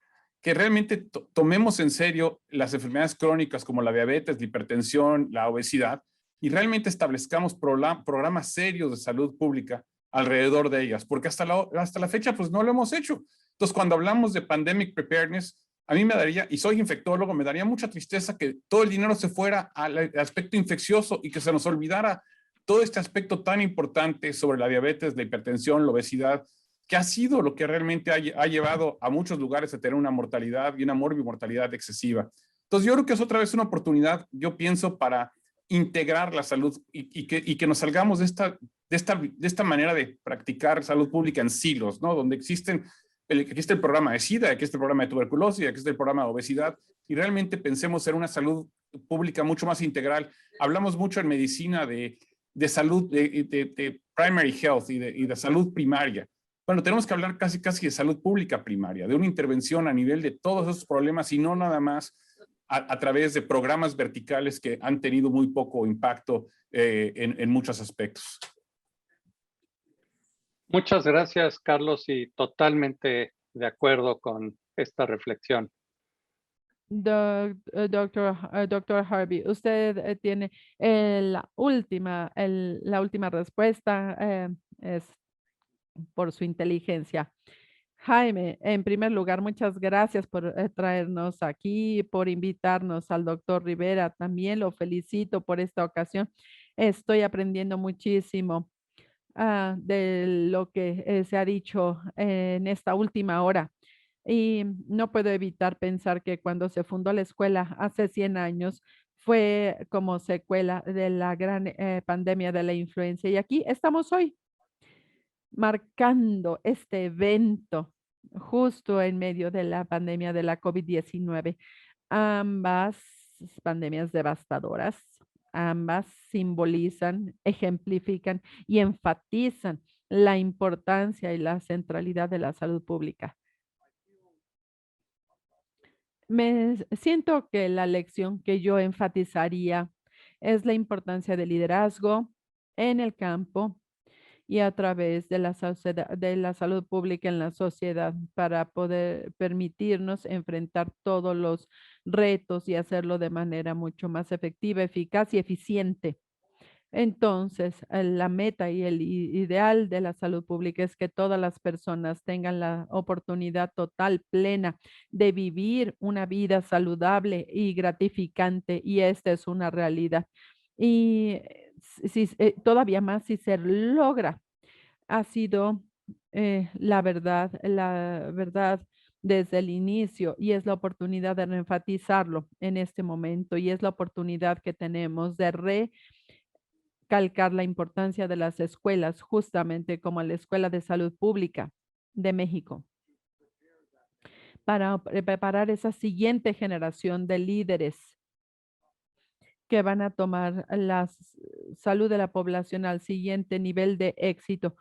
que realmente tomemos en serio las enfermedades crónicas como la diabetes, la hipertensión, la obesidad, y realmente establezcamos programas serios de salud pública alrededor de ellas, porque hasta la fecha pues no lo hemos hecho. Entonces, cuando hablamos de pandemic preparedness, a mí me daría, y soy infectólogo, me daría mucha tristeza que todo el dinero se fuera al aspecto infeccioso y que se nos olvidara todo este aspecto tan importante sobre la diabetes, la hipertensión, la obesidad, que ha sido lo que realmente ha llevado a muchos lugares a tener una mortalidad y una morbimortalidad excesiva. Entonces yo creo que es otra vez una oportunidad, yo pienso, para integrar la salud y que nos salgamos de esta manera de practicar salud pública en silos, ¿no? Donde existe el programa de SIDA, aquí está el programa de tuberculosis, aquí está el programa de obesidad, y realmente pensemos en una salud pública mucho más integral. Hablamos mucho en medicina de salud, de primary health y de salud primaria. Bueno, tenemos que hablar casi de salud pública primaria, de una intervención a nivel de todos esos problemas y no nada más a través de programas verticales que han tenido muy poco impacto en muchos aspectos. Muchas gracias, Carlos, y totalmente de acuerdo con esta reflexión. Doctor Harvey, usted tiene la última respuesta, es por su inteligencia. Jaime, en primer lugar, muchas gracias por traernos aquí, por invitarnos al doctor Rivera. También lo felicito por esta ocasión. Estoy aprendiendo muchísimo de lo que se ha dicho en esta última hora. Y no puedo evitar pensar que cuando se fundó la escuela hace 100 años fue como secuela de la gran pandemia de la influenza. Y aquí estamos hoy marcando este evento justo en medio de la pandemia de la COVID-19. Ambas pandemias devastadoras, ambas simbolizan, ejemplifican y enfatizan la importancia y la centralidad de la salud pública. Me siento que la lección que yo enfatizaría es la importancia del liderazgo en el campo y a través de de la salud pública en la sociedad para poder permitirnos enfrentar todos los retos y hacerlo de manera mucho más efectiva, eficaz y eficiente. Entonces, la meta y el ideal de la salud pública es que todas las personas tengan la oportunidad total, plena, de vivir una vida saludable y gratificante, y esta es una realidad. Y todavía más si se logra, ha sido la verdad desde el inicio, y es la oportunidad de reenfatizarlo en este momento, y es la oportunidad que tenemos de calcar la importancia de las escuelas, justamente como la Escuela de Salud Pública de México, para preparar esa siguiente generación de líderes que van a tomar la salud de la población al siguiente nivel de éxito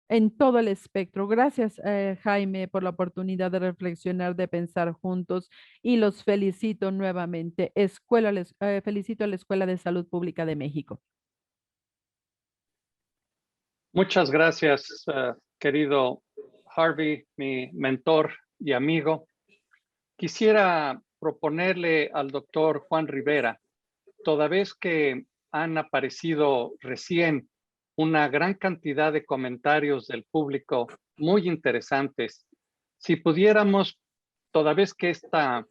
en todo el espectro. Gracias, Jaime, por la oportunidad de reflexionar, de pensar juntos, y los felicito nuevamente. Felicito a la Escuela de Salud Pública de México. Muchas gracias, querido Harvey, mi mentor y amigo. Quisiera proponerle al doctor Juan Rivera, toda vez que han aparecido recién una gran cantidad de comentarios del público muy interesantes, si pudiéramos, toda vez que esta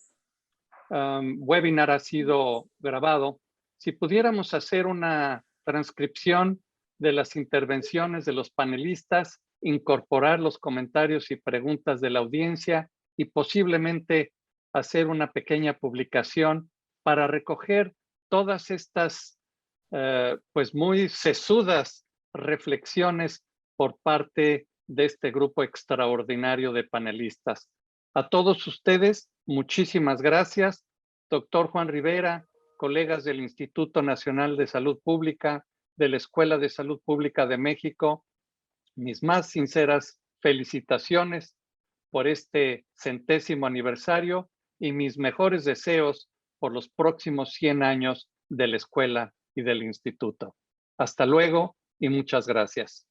webinar ha sido grabado, si pudiéramos hacer una transcripción de las intervenciones de los panelistas, incorporar los comentarios y preguntas de la audiencia y posiblemente hacer una pequeña publicación para recoger todas estas pues muy sesudas reflexiones por parte de este grupo extraordinario de panelistas. A todos ustedes, muchísimas gracias. Doctor Juan Rivera, colegas del Instituto Nacional de Salud Pública, de la Escuela de Salud Pública de México, mis más sinceras felicitaciones por este 100º aniversario y mis mejores deseos por los próximos 100 años de la escuela y del instituto. Hasta luego y muchas gracias.